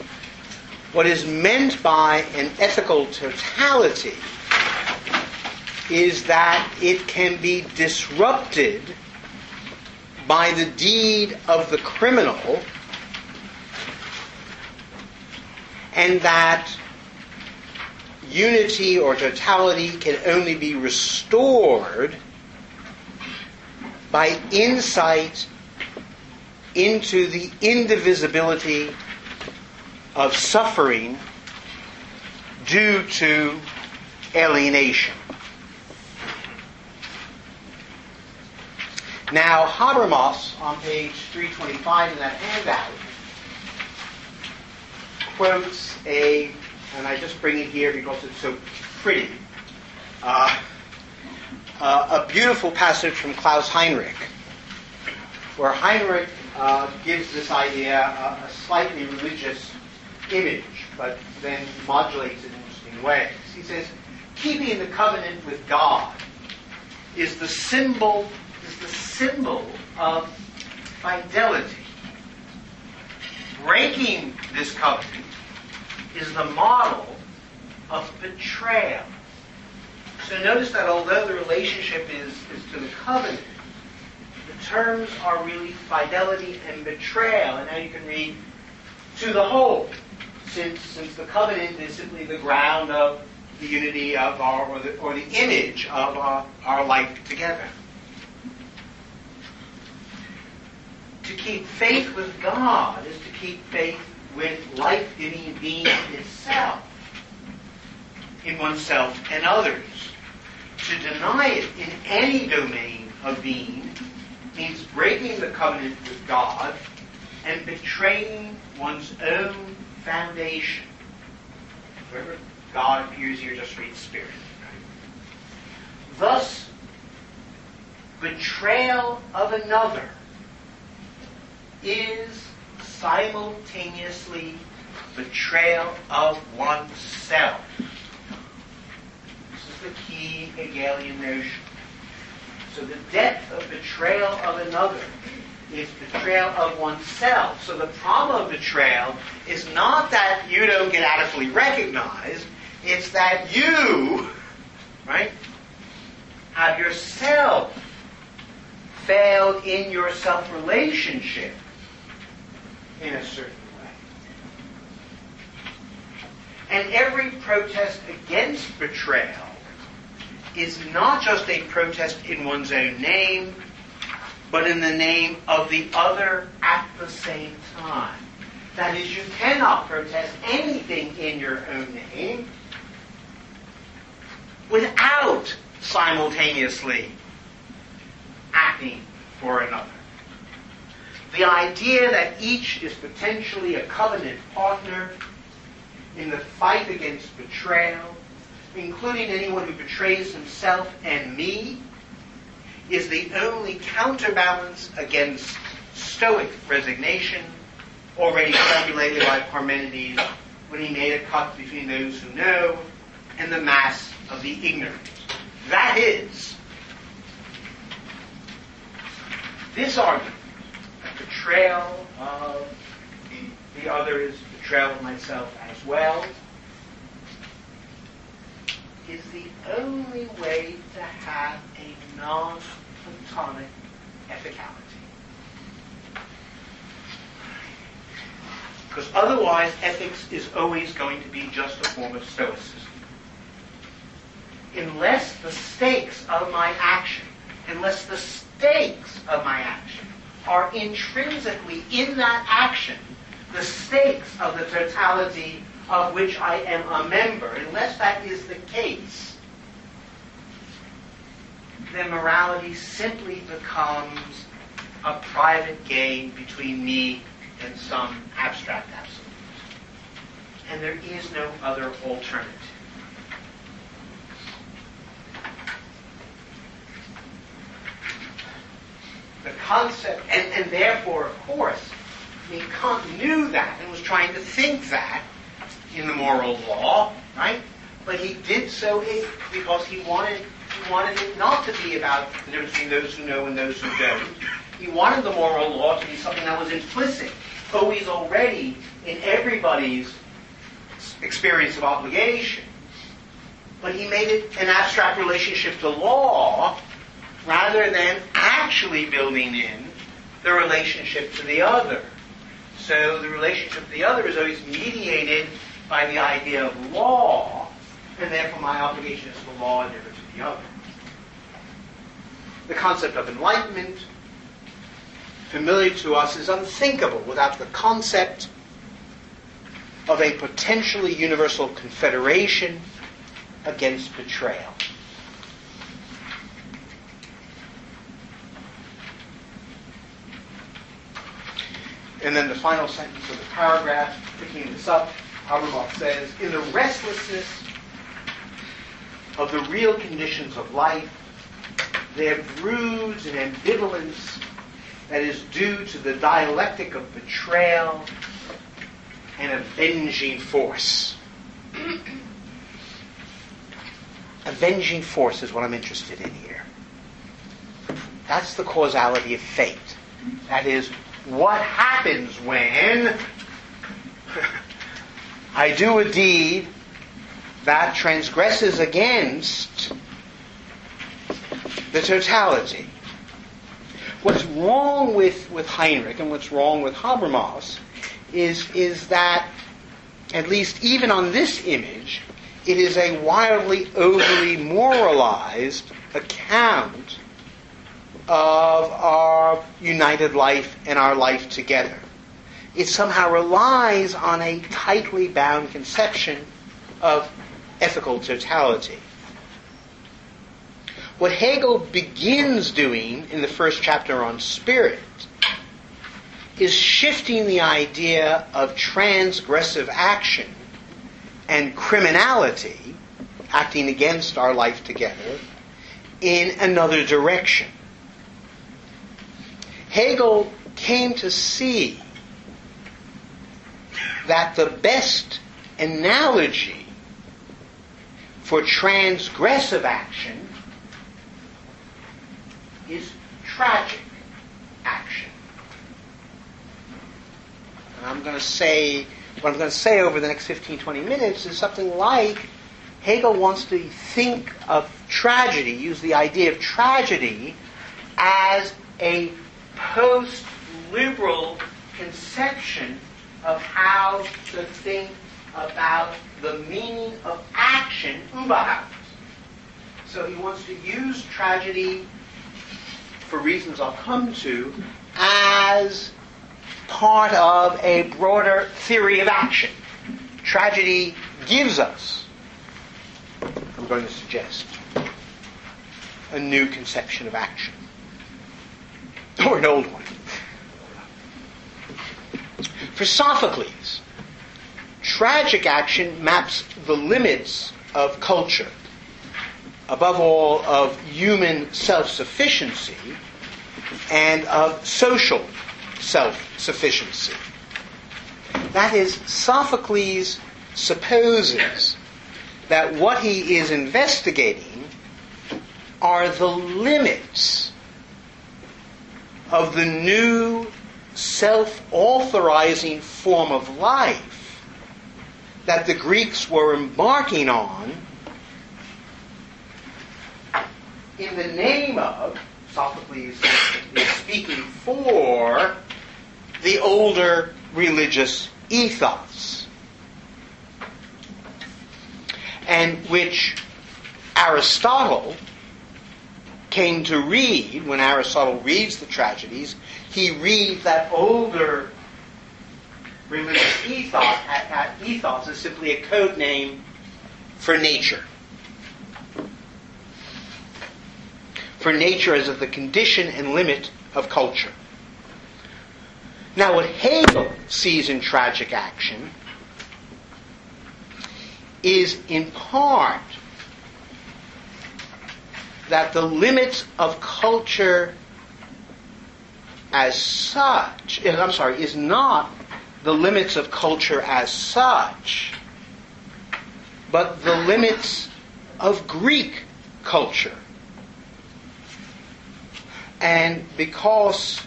Speaker 2: what is meant by an ethical totality is that it can be disrupted by the deed of the criminal, and that unity or totality can only be restored by insight into the indivisibility of suffering due to alienation. Now, Habermas, on page 325 in that handout, quotes and I just bring it here because it's so pretty, a beautiful passage from Klaus Heinrich, where Heinrich gives this idea a slightly religious image, but then modulates it in interesting ways. He says, keeping the covenant with God is the symbol of fidelity. Breaking this covenant is the model of betrayal. So notice that although the relationship is to the covenant, the terms are really fidelity and betrayal. And now you can read to the whole, since the covenant is simply the ground of the unity of or the image of our life together. To keep faith with God is to keep faith with life-giving being itself, in oneself and others. To deny it in any domain of being means breaking the covenant with God and betraying one's own foundation. Wherever God appears here, just read Spirit. Right? Thus, betrayal of another is simultaneously betrayal of oneself. This is the key Hegelian notion. So the depth of betrayal of another is betrayal of oneself. So the problem of betrayal is not that you don't get adequately recognized, it's that you, right, have yourself failed in your self-relationship in a certain way. And every protest against betrayal is not just a protest in one's own name, but in the name of the other at the same time. That is, you cannot protest anything in your own name without simultaneously acting for another. The idea that each is potentially a covenant partner in the fight against betrayal
Speaker 1: including anyone who betrays himself and me, is the only counterbalance against Stoic resignation, already formulated by Parmenides when he made a cut between those who know and the mass of the ignorant. That is, this argument, a betrayal of the other is betrayal of myself as well, is the only way to have a non-Platonic ethicality. Because otherwise, ethics is always going to be just a form of Stoicism. Unless the stakes of my action are intrinsically in that action, the stakes of the totality of which I am a member, unless that is the case, then morality simply becomes a private game between me and some abstract absolute. And there is no other alternative. The concept, and therefore, of course, Kant knew that and was trying to think that in the moral law, right? But he did so because he wanted it not to be about the difference between those who know and those who don't. He wanted the moral law to be something that was implicit, always already in everybody's experience of obligation. But he made it an abstract relationship to law rather than actually building in the relationship to the other. So the relationship to the other is always mediated by the idea of law, and therefore my obligation is to law and never to the other. The concept of enlightenment, familiar to us, is unthinkable without the concept of a potentially universal confederation against betrayal. And then the final sentence of the paragraph, picking this up, Habermas says, in the restlessness of the real conditions of life, there broods an ambivalence that is due to the dialectic of betrayal and avenging force. Avenging force is what I'm interested in here. That's the causality of fate. That is, what happens when I do a deed that transgresses against the totality. What's wrong with Heinrich and what's wrong with Habermas is that, at least even on this image, it is a wildly, overly moralized account of our united life and our life together. It somehow relies on a tightly bound conception of ethical totality. What Hegel begins doing in the first chapter on spirit is shifting the idea of transgressive action and criminality, acting against our life together, in another direction. Hegel came to see that the best analogy for transgressive action is tragic action. And what I'm going to say over the next 15-20 minutes is something like Hegel wants to think of tragedy, use the idea of tragedy as a post-liberal conception of how to think about the meaning of action, überhaupt. So he wants to use tragedy, for reasons I'll come to, as part of a broader theory of action. Tragedy gives us, I'm going to suggest, a new conception of action. Or an old one. For Sophocles, tragic action maps the limits
Speaker 2: of culture, above all of human self-sufficiency and of social self-sufficiency. That is, Sophocles supposes that what he is investigating are the limits of the new self-authorizing form of life that the Greeks were embarking on in the name of, Sophocles is speaking for, the older religious ethos, and which Aristotle came to read. When Aristotle reads the tragedies, he reads that older religious ethos is simply a code name for nature. For nature as of the condition and limit of culture. Now, what Hegel sees in tragic action is in part that the limits of culture as such, is not the limits of culture as such, but the limits of Greek culture. And because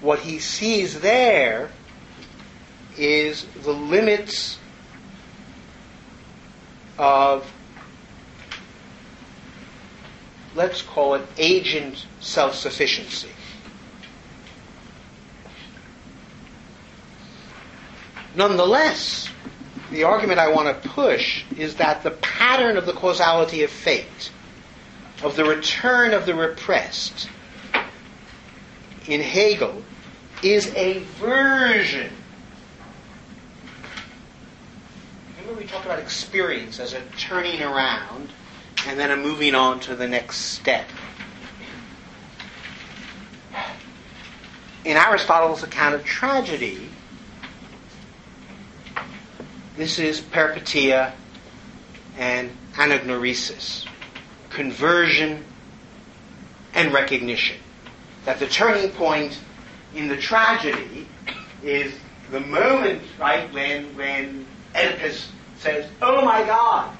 Speaker 2: what he sees there is the limits of, let's call it, agent self-sufficiency. Nonetheless, the argument I want to push is that the pattern of the causality of fate, of the return of the repressed, in Hegel, is a version. Remember we talked about experience as a turning around and then a moving on to the next step. In Aristotle's account of tragedy, this is peripeteia and anagnoresis, conversion and recognition. That the turning point in the tragedy is the moment, right, when Oedipus says, "Oh my God,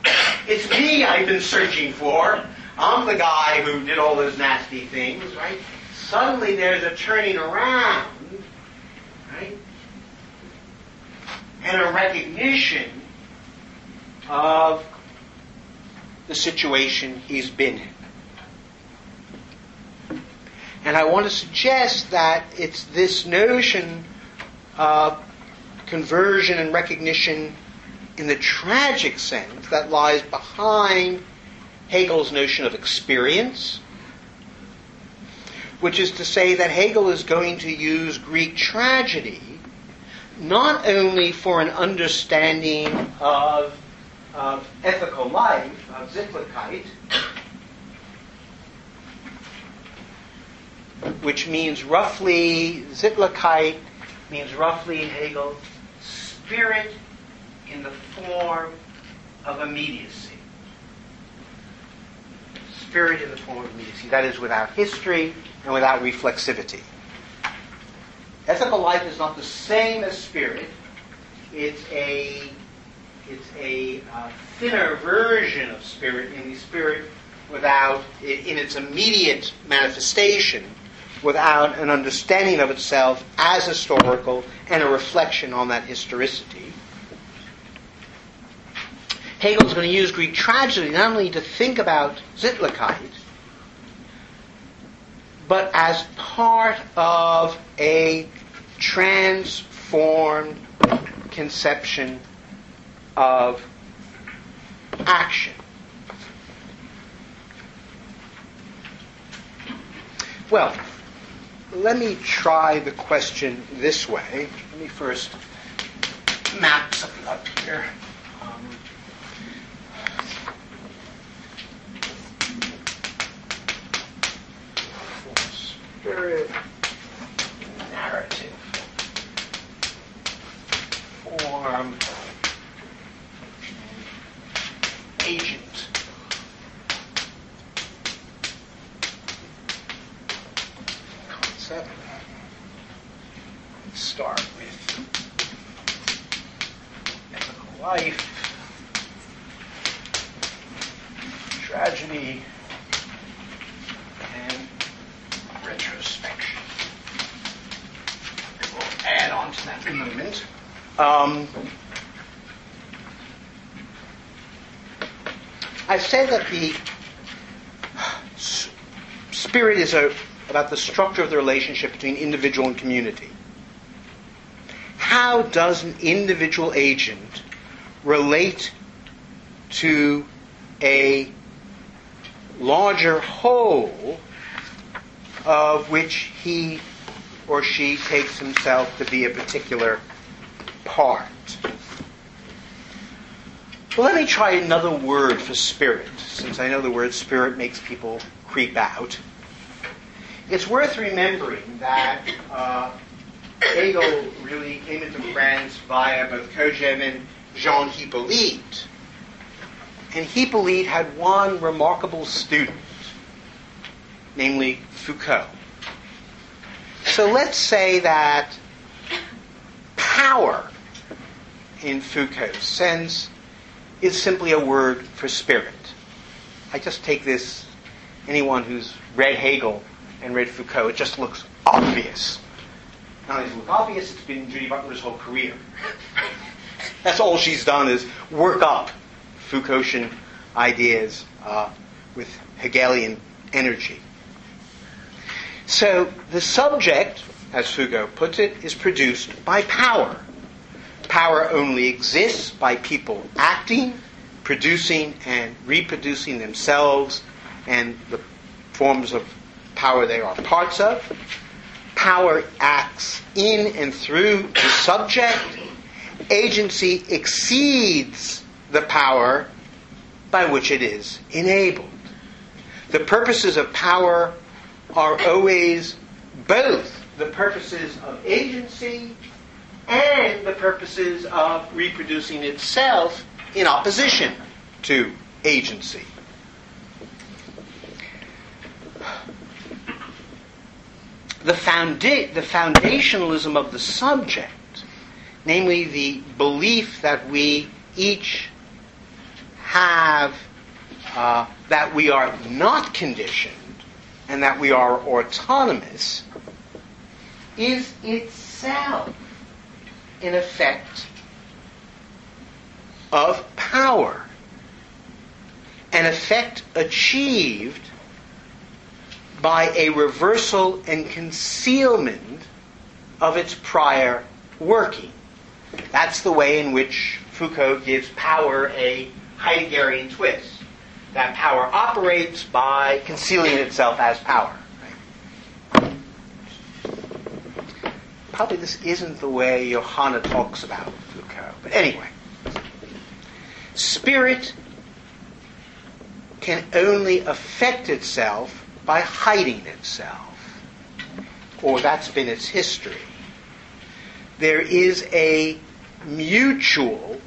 Speaker 2: it's me I've been searching for. I'm the guy who did all those nasty things," right? Suddenly there's a turning around, right? And a recognition of the situation he's been in. And I want to suggest that it's this notion of conversion and recognition in the tragic sense that lies behind Hegel's notion of experience, which is to say that Hegel is going to use Greek tragedy not only for an understanding of ethical life, of Sittlichkeit, which means roughly, Sittlichkeit means roughly in Hegel, spirit in the form of immediacy. Spirit in the form of immediacy. That is, without history and without reflexivity. Ethical life is not the same as spirit. It's a thinner version of spirit, namely spirit without, in its immediate manifestation, without an understanding of itself as historical and a reflection on that historicity. Hegel's going to use Greek tragedy not only to think about Sittlichkeit, but as part of a transformed conception of action. Well, let me try the question this way. Let me first map something up here. Spirit, narrative, form, with ethical life, tragedy, and retrospection. We'll add on to that in a moment. I've said that the spirit is about the structure of the relationship between individual and community. How does an individual agent relate to a larger whole of which he or she takes himself to be a particular part? Well, let me try another word for spirit, since I know the word spirit makes people creep out. It's worth remembering that Hegel really came into France via both Kojève and Jean Hippolyte. And Hippolyte had one remarkable student, namely Foucault. So let's say that power, in Foucault's sense, is simply a word for spirit. I just take this, anyone who's read Hegel and read Foucault, it just looks obvious. Not only does it look obvious, it's been Judy Butler's whole career. That's all she's done is work up Foucaultian ideas with Hegelian energy. So the subject, as Foucault puts it, is produced by power. Power only exists by people acting, producing, and reproducing themselves and the forms of power they are parts of. Power acts in and through the subject. Agency exceeds the power by which it is enabled. The purposes of power are always both the purposes of agency and the purposes of reproducing itself in opposition to agency. The foundationalism of the subject, namely the belief that we each have, that we are not conditioned and that we are autonomous, is itself an effect of power, an effect achieved by a reversal and concealment of its prior working. That's the way in which Foucault gives power a Heideggerian twist. That power operates by concealing itself as power. Right? Probably this isn't the way Johanna talks about Foucault. But anyway, spirit can only affect itself by hiding itself, or that's been its history. There is a mutual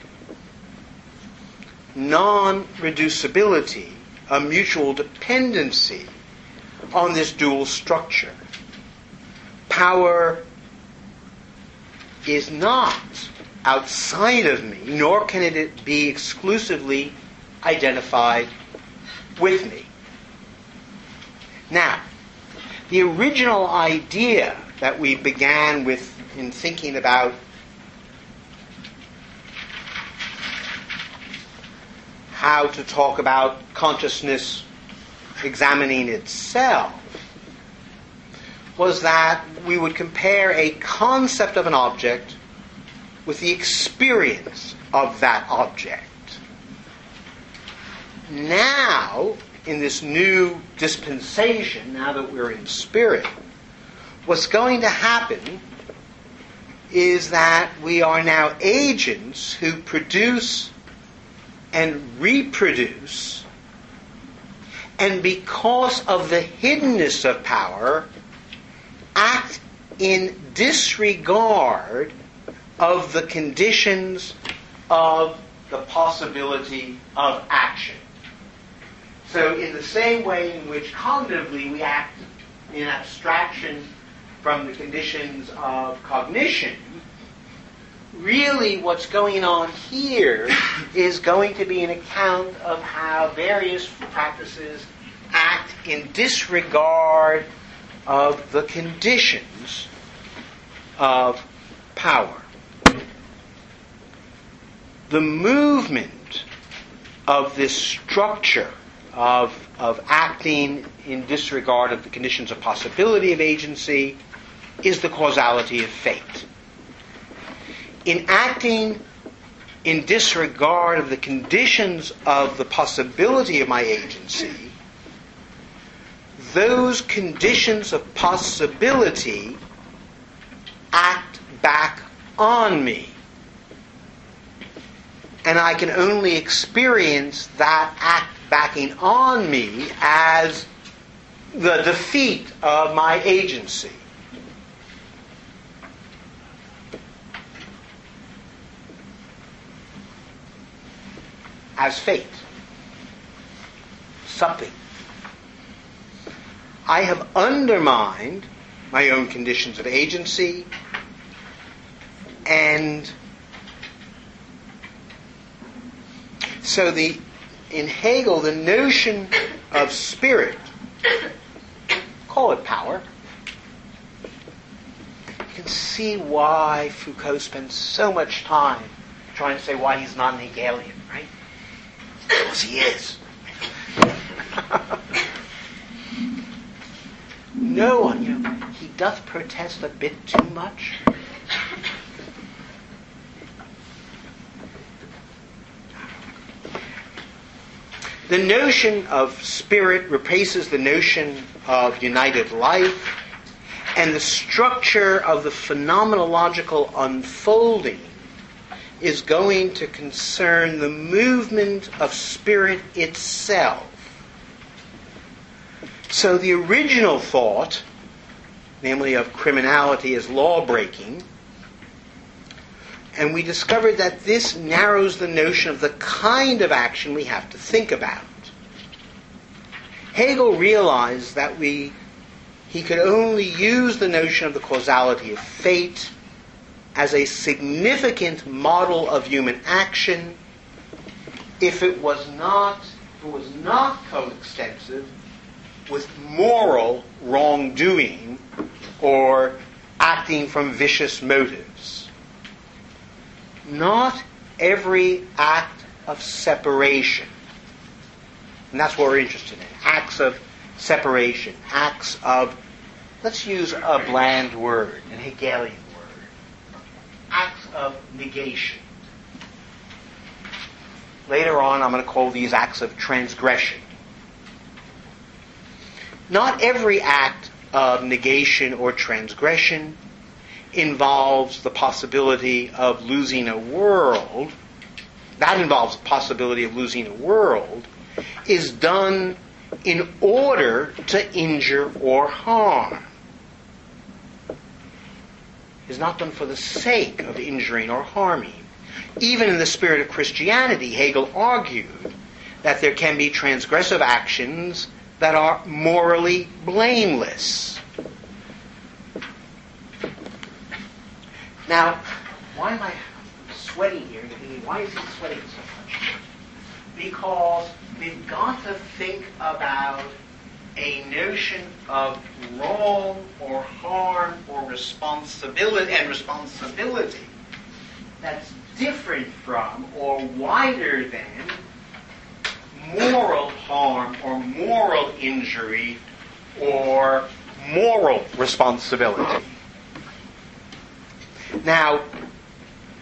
Speaker 2: non-reducibility, a mutual dependency on this dual structure. Power is not outside of me, nor can it be exclusively identified with me. Now, the original idea that we began with in thinking about how to talk about consciousness examining itself was that we would compare a concept of an object with the experience of that object. Now, in this new dispensation, now that we're in spirit, what's going to happen is that we are now agents who produce and reproduce, and because of the hiddenness of power, act in disregard of the conditions of the possibility of action. So in the same way in which cognitively we act in abstraction from the conditions of cognition, really what's going on here is going to be an account of how various practices act in disregard of the conditions of power. The movement of this structure of acting in disregard of the conditions of possibility of agency is the causality of fate. In acting in disregard of the conditions of the possibility of my agency, those conditions of possibility act back on me. And I can only experience that act backing on me as the defeat of my agency. As fate. Something. I have undermined my own conditions of agency, and so in Hegel, the notion of spirit, call it power, you can see why Foucault spends so much time trying to say why he's not an Hegelian, right? Because he is. No one, he doth protest a bit too much. The notion of spirit replaces the notion of united life, and the structure of the phenomenological unfolding is going to concern the movement of spirit itself. So the original thought, namely of criminality as law-breaking, and we discovered that this narrows the notion of the kind of action we have to think about. Hegel realized that he could only use the notion of the causality of fate as a significant model of human action if it was not coextensive with moral wrongdoing or acting from vicious motives. Not every act of separation, and that's what we're interested in, acts of separation, acts of, let's use a bland word, an Hegelian word, acts of negation. Later on, I'm going to call these acts of transgression. Not every act of negation or transgression involves the possibility of losing a world. That involves the possibility of losing a world, is done in order to injure or harm. Is not done for the sake of injuring or harming. Even in the spirit of Christianity, Hegel argued that there can be transgressive actions that are morally blameless. Now, why am I sweating here? You're thinking, why is he sweating so much? Because we've got to think about a notion of wrong or harm or responsibility that's different from or wider than moral harm or moral injury or moral responsibility. Now,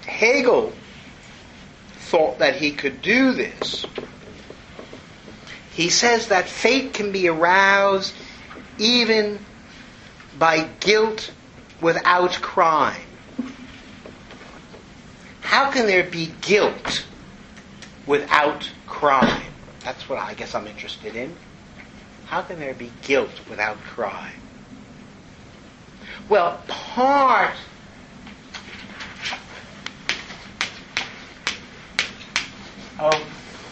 Speaker 2: Hegel thought that he could do this. He says that fate can be aroused even by guilt without crime. How can there be guilt without crime? That's what I guess I'm interested in. How can there be guilt without crime? Well, part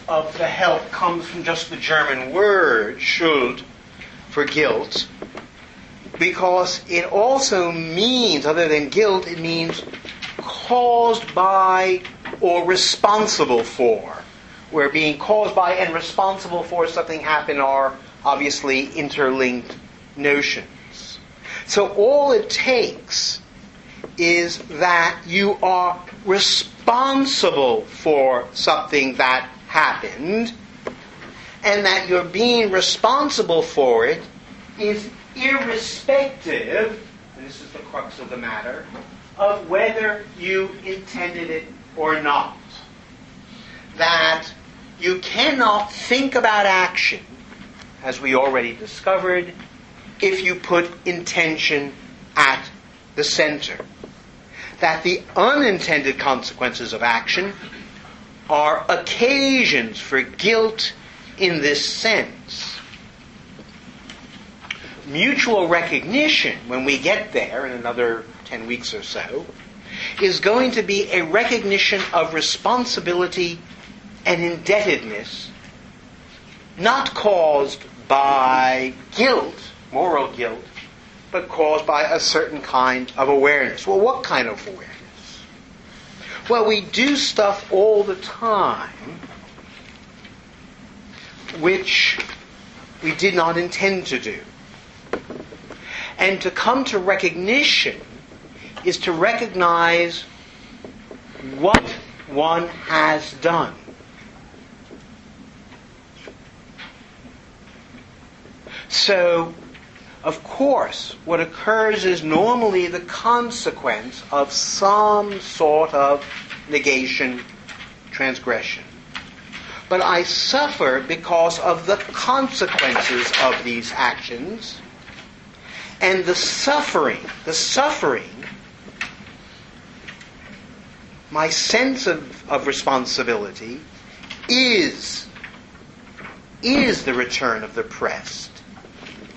Speaker 2: of the help comes from just the German word, Schuld, for guilt, because it also means, other than guilt, it means caused by or responsible for, where being caused by and responsible for something happen are obviously interlinked notions. So all it takes is that you are responsible for something that happened, and that your being responsible for it is irrespective, and this is the crux of the matter, of whether you intended it or not. That you cannot think about action, as we already discovered, if you put intention at the center. That the unintended consequences of action are occasions for guilt in this sense. Mutual recognition, when we get there in another 10 weeks or so, is going to be a recognition of responsibility and indebtedness, not caused by guilt, moral guilt, but caused by a certain kind of awareness. Well, what kind of awareness? Well, we do stuff all the time which we did not intend to do. And to come to recognition is to recognize what one has done. So, of course, what occurs is normally the consequence of some sort of negation, transgression. But I suffer because of the consequences of these actions, and the suffering, my sense of responsibility is the return of the oppressed.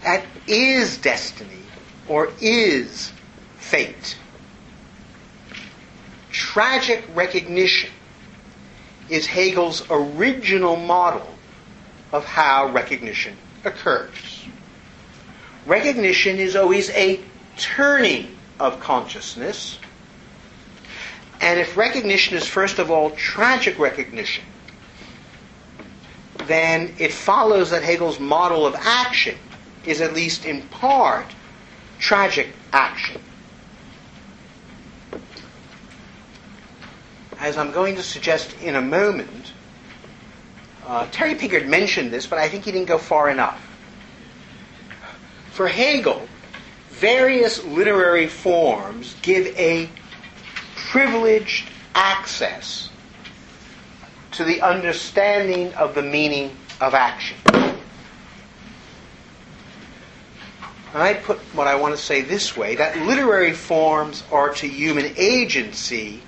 Speaker 2: That is destiny, or is fate. Tragic recognition is Hegel's original model of how recognition occurs. Recognition is always a turning of consciousness, and if recognition is first of all tragic recognition, then it follows that Hegel's model of action is at least in part tragic action. As I'm going to suggest in a moment, Terry Pickard mentioned this, but I think he didn't go far enough. For Hegel, various literary forms give a privileged access to the understanding of the meaning of action. I put what I want to say this way, that literary forms are to human agency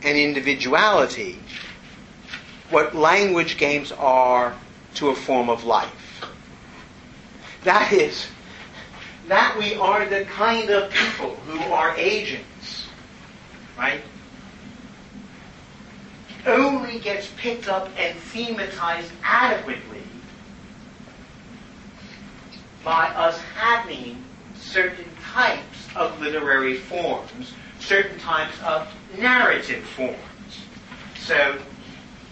Speaker 2: and individuality what language games are to a form of life. That is, that we are the kind of people who are agents, right? Only gets picked up and thematized adequately by us having certain types of literary forms, certain types of narrative forms. So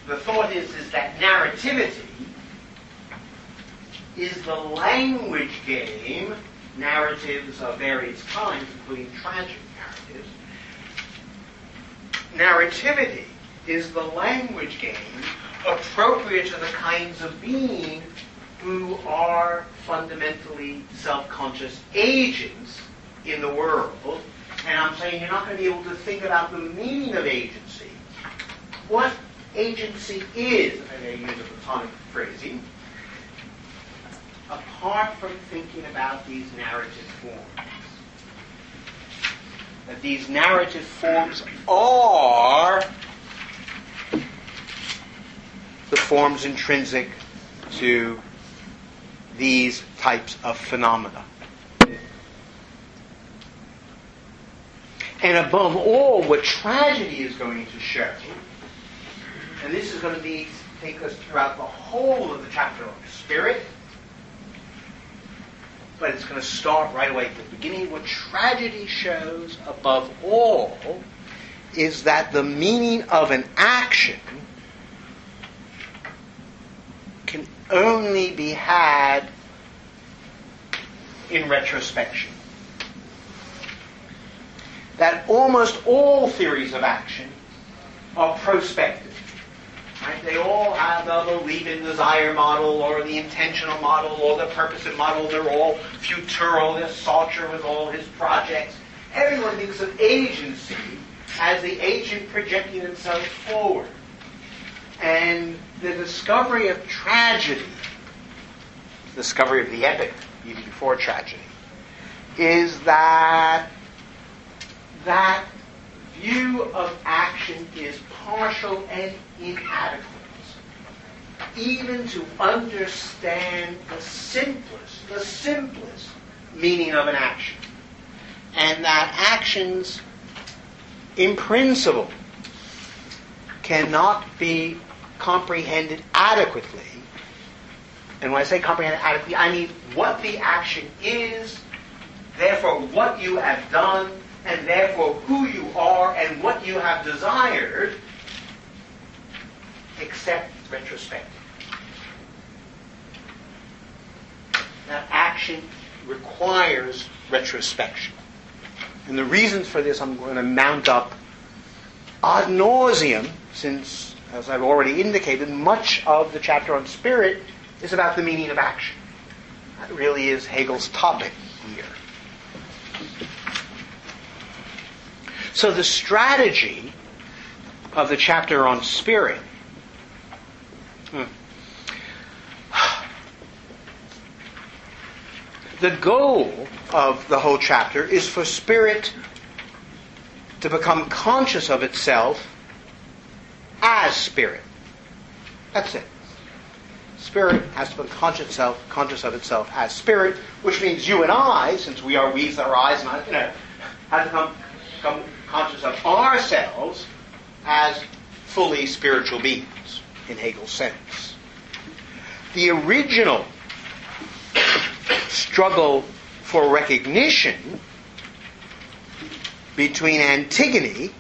Speaker 2: the thought is that narrativity is the language game, narratives of various kinds, including tragic narratives. Narrativity is the language game appropriate to the kinds of being who are fundamentally self-conscious agents in the world. And I'm saying you're not going to be able to think about the meaning of agency. What agency is, if I may use a Platonic phrasing, apart from thinking about these narrative forms. That these narrative forms are the forms intrinsic to these types of phenomena. And above all, what tragedy is going to show, and this is going to take us throughout the whole of the chapter on spirit, but it's going to start right away at the beginning. What tragedy shows, above all, is that the meaning of an action can only be had in retrospection. That almost all theories of action are prospective. Right? They all have the belief in desire model or the intentional model or the purposive model. They're all futural. There's Sartre with all his projects. Everyone thinks of agency as the agent projecting themselves forward. And the discovery of tragedy, the discovery of the epic, even before tragedy, is that that view of action is partial and inadequate, even to understand the simplest meaning of an action. And that actions, in principle, cannot be comprehended adequately. And when I say comprehended adequately, I mean what the action is, therefore what you have done, and therefore who you are and what you have desired, except retrospective. That action requires retrospection. And the reasons for this I'm going to mount up ad nauseum, since, as I've already indicated, much of the chapter on spirit is about the meaning of action. That really is Hegel's topic here. So the strategy of the chapter on spirit the goal of the whole chapter is for spirit to become conscious of itself as spirit. That's it. Spirit has to become conscious of itself as spirit, which means you and I, since we are weaves that are eyes, and have to become conscious of ourselves as fully spiritual beings, in Hegel's sense. The original struggle for recognition between Antigone,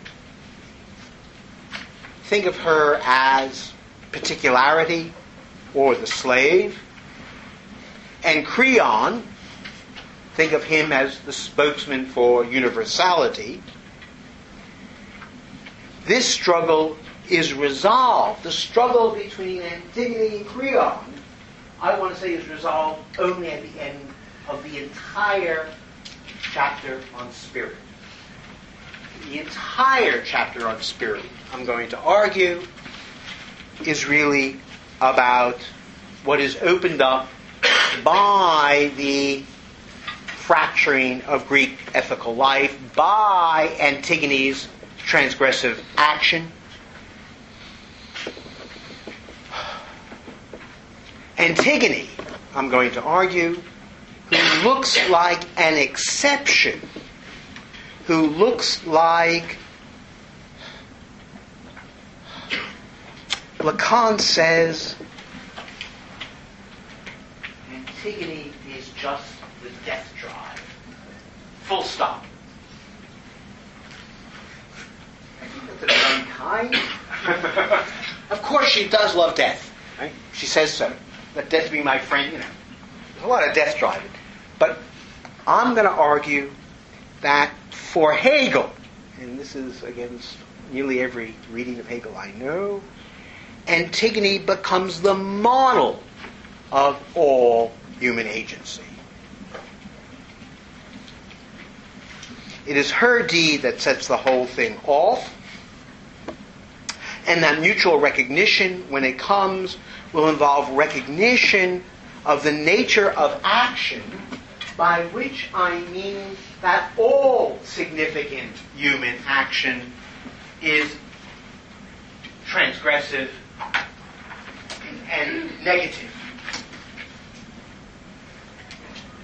Speaker 2: think of her as particularity or the slave, and Creon, think of him as the spokesman for universality. This struggle is resolved. The struggle between Antigone and Creon, I want to say, is resolved only at the end of the entire chapter on spirit. The entire chapter on spirit, I'm going to argue, is really about what is opened up by the fracturing of Greek ethical life, by Antigone's transgressive action. Antigone, I'm going to argue, who looks like an exception, who looks like, Lacan says, Antigone is just the death drive. Full stop. I think that's a bit unkind. Of course she does love death. Right? She says so. Let death be my friend, There's a lot of death driving. But I'm going to argue that for Hegel, and this is against nearly every reading of Hegel I know, Antigone becomes the model of all human agency. It is her deed that sets the whole thing off, and that mutual recognition, when it comes, will involve recognition of the nature of action, by which I mean that all significant human action is transgressive and negative.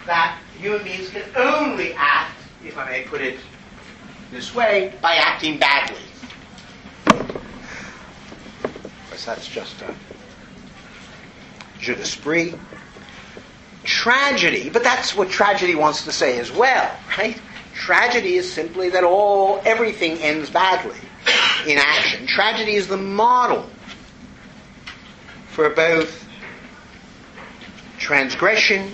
Speaker 2: That human beings can only act, if I may put it this way, by acting badly. Of course, that's just a jeu d'esprit. Tragedy, but that's what tragedy wants to say as well, right? Tragedy is simply that everything ends badly. in action. Tragedy is the model for both transgression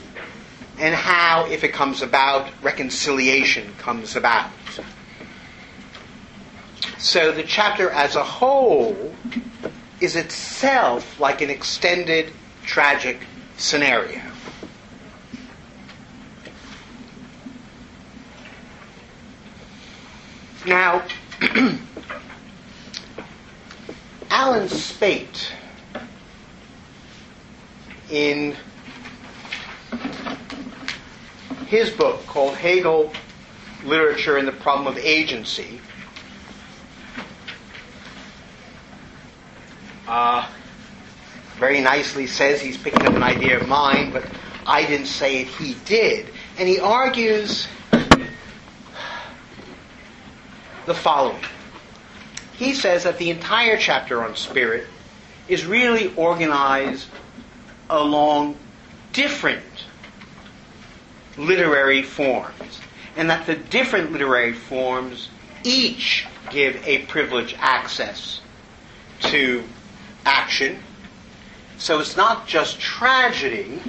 Speaker 2: and how, if it comes about, reconciliation comes about. So the chapter as a whole is itself like an extended tragic scenario. Now, Alan Spate, in his book called Hegel, Literature and the Problem of Agency, very nicely says he's picking up an idea of mine, but I didn't say it, he did. And he argues the following. He says that the entire chapter on spirit is really organized along different literary forms, and that the different literary forms each give a privileged access to action. So it's not just tragedy,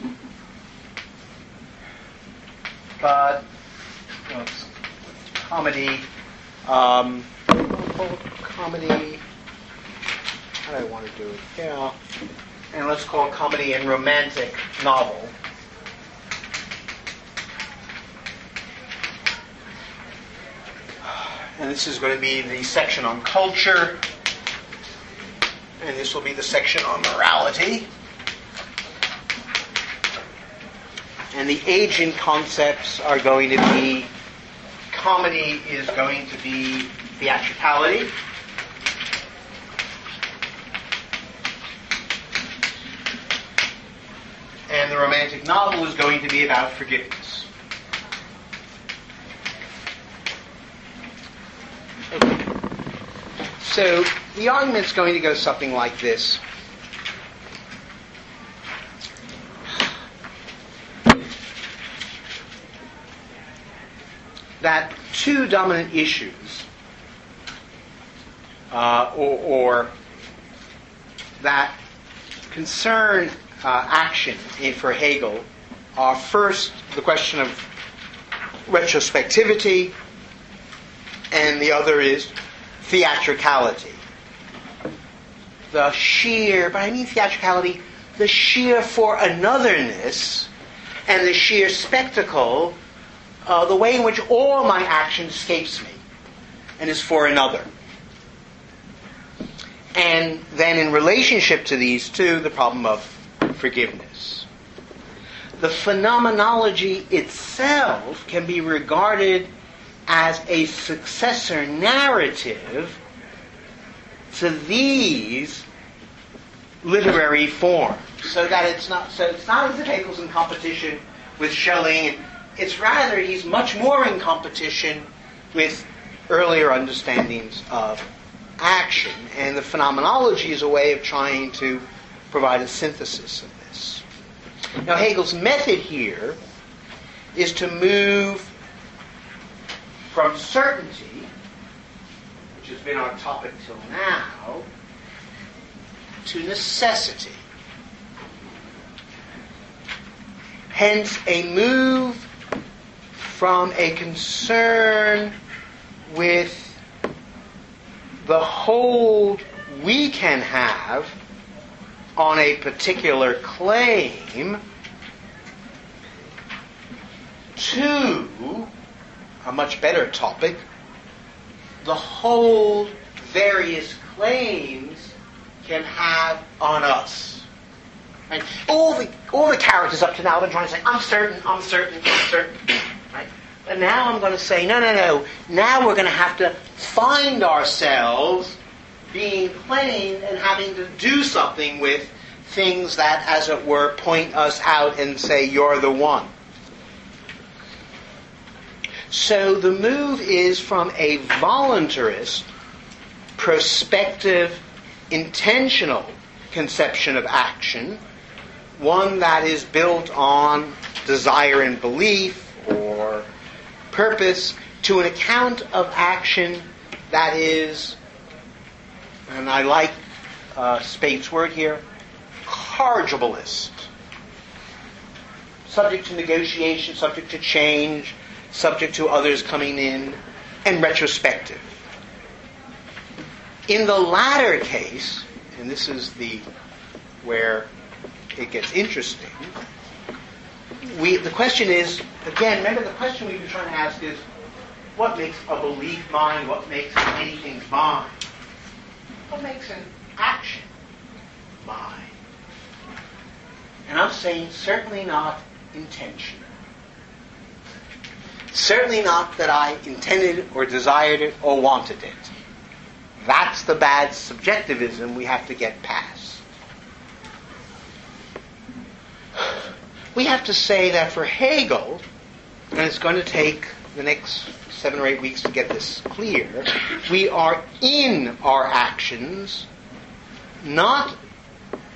Speaker 2: but it's comedy. Comedy. How do I want to do it? Yeah. And let's call it comedy and romantic novel. And this is going to be the section on culture. And this will be the section on morality. And the agent concepts are going to be, comedy is going to be theatricality. And the romantic novel is going to be about forgiveness. Okay. So the argument's going to go something like this. That two dominant issues, or that concern action for Hegel, are first the question of retrospectivity, and the other is theatricality. The sheer, but I mean theatricality, the sheer for anotherness and the sheer spectacle, the way in which all my action escapes me and is for another. And then in relationship to these two, the problem of forgiveness. The phenomenology itself can be regarded as a successor narrative to these literary forms, so that it's not as if Hegel's in competition with Schelling. It's rather he's much more in competition with earlier understandings of action, and the phenomenology is a way of trying to provide a synthesis of this. Now, Hegel's method here is to move from certainty, which has been our topic till now, to necessity. Hence, a move from a concern with the hold we can have on a particular claim to a much better topic, the hold various claims can have on us. Right? All the characters up to now have been trying to say, I'm certain. Right? And now I'm going to say, no. Now we're going to have to find ourselves being claimed and having to do something with things that, as it were, point us out and say, you're the one. So the move is from a voluntarist, prospective, intentional conception of action, one that is built on desire and belief or purpose, to an account of action that is and I like Spate's word here, corrigibilist. Subject to negotiation, subject to change, subject to others coming in, and retrospective. In the latter case, and this is where it gets interesting, the question is, again, remember the question we've been trying to ask is, what makes a belief mine? What makes anything mine? What makes an action mine? And I'm saying certainly not intention. Certainly not that I intended or desired it or wanted it. That's the bad subjectivism we have to get past. We have to say that for Hegel, and it's going to take the next 7 or 8 weeks to get this clear, we are in our actions not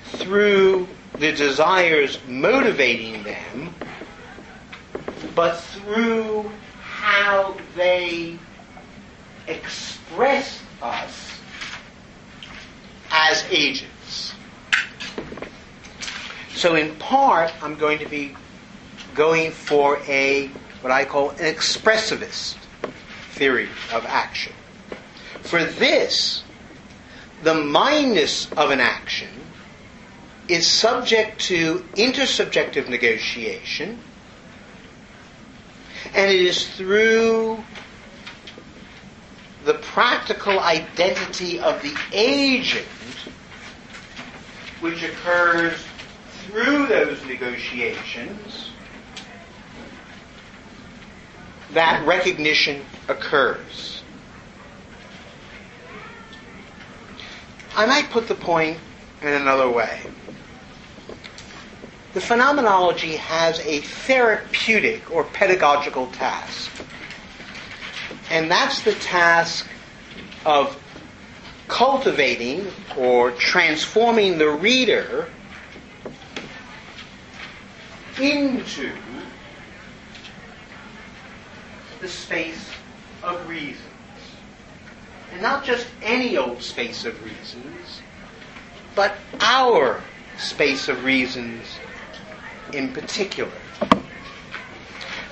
Speaker 2: through the desires motivating them, but through how they express us as agents. So in part, I'm going to be going for what I call an expressivist theory of action. For this, the mindness of an action is subject to intersubjective negotiation, and it is through the practical identity of the agent which occurs through those negotiations that recognition occurs. I might put the point in another way. The phenomenology has a therapeutic or pedagogical task. And that's the task of cultivating or transforming the reader into the space of reasons. And not just any old space of reasons, but our space of reasons in particular.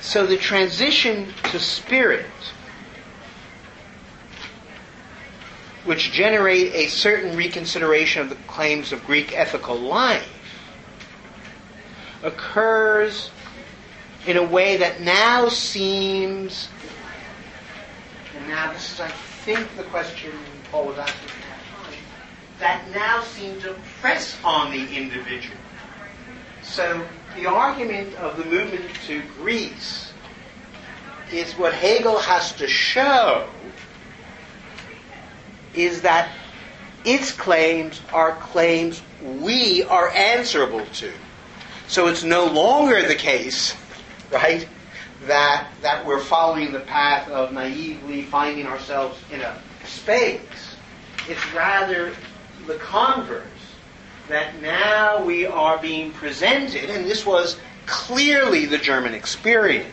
Speaker 2: So the transition to spirit, which generate a certain reconsideration of the claims of Greek ethical life, occurs in a way that now seems, and now this is, I think, the question Paul was asking at that time, that now seems to press on the individual. So the argument of the movement to Greece is what Hegel has to show is that its claims are claims we are answerable to. So it's no longer the case, right, that we're following the path of naively finding ourselves in a space. It's rather the converse, that now we are being presented, and this was clearly the German experience,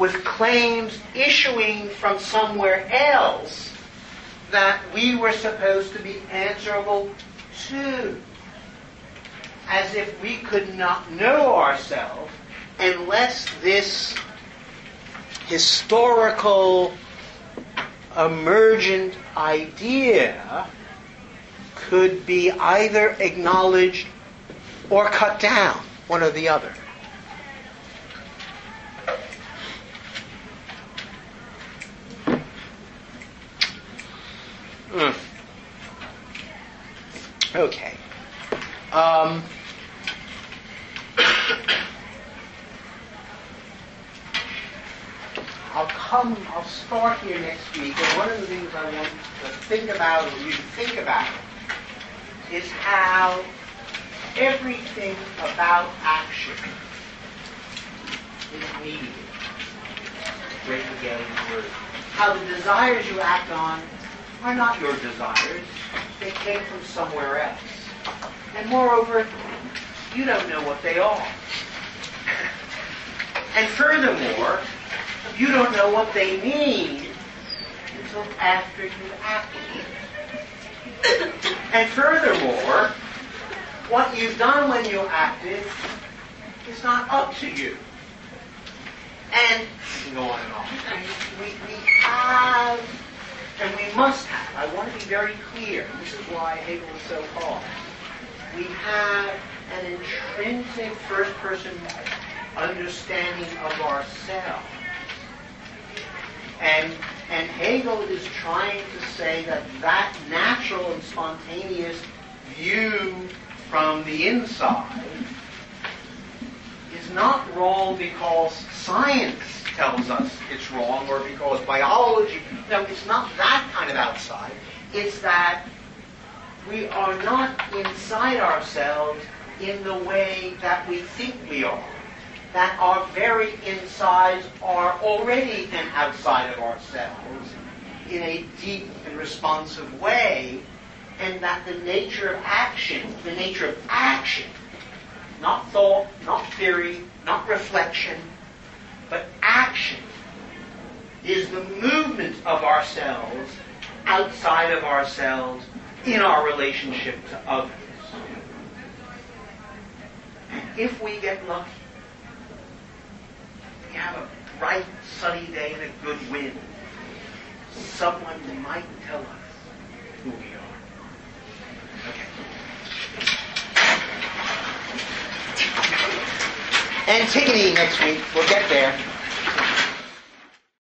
Speaker 2: with claims issuing from somewhere else that we were supposed to be answerable to, as if we could not know ourselves unless this historical emergent idea could be either acknowledged or cut down, one or the other. Okay. I'll start here next week, and one of the things I want to think about, or you to think about, is how everything about action is mediated. Great Hegelian word. How the desires you act on are not your desires. They came from somewhere else. And moreover, you don't know what they are. And furthermore, you don't know what they mean until after you've acted.
Speaker 1: And furthermore, what you've done when you acted is not up to you. And we can go on and on. We have, and we must have, I want to be very clear, this is why Hegel is so hard. We have an intrinsic first-person understanding of ourselves. And Hegel is trying to say that that natural and spontaneous view from the inside is not wrong because science tells us it's wrong or because biology. No, it's not that kind of outside. It's that we are not inside ourselves in the way that we think we are. That our very insides are already an outside of ourselves in a deep and responsive way, and that the nature of action, not thought, not theory, not reflection, but action, is the movement of ourselves outside of ourselves in our relationship to others. And if we get lucky, we have a bright, sunny day and a good wind, someone might tell us who we are. Okay. Antigone next week. We'll get there.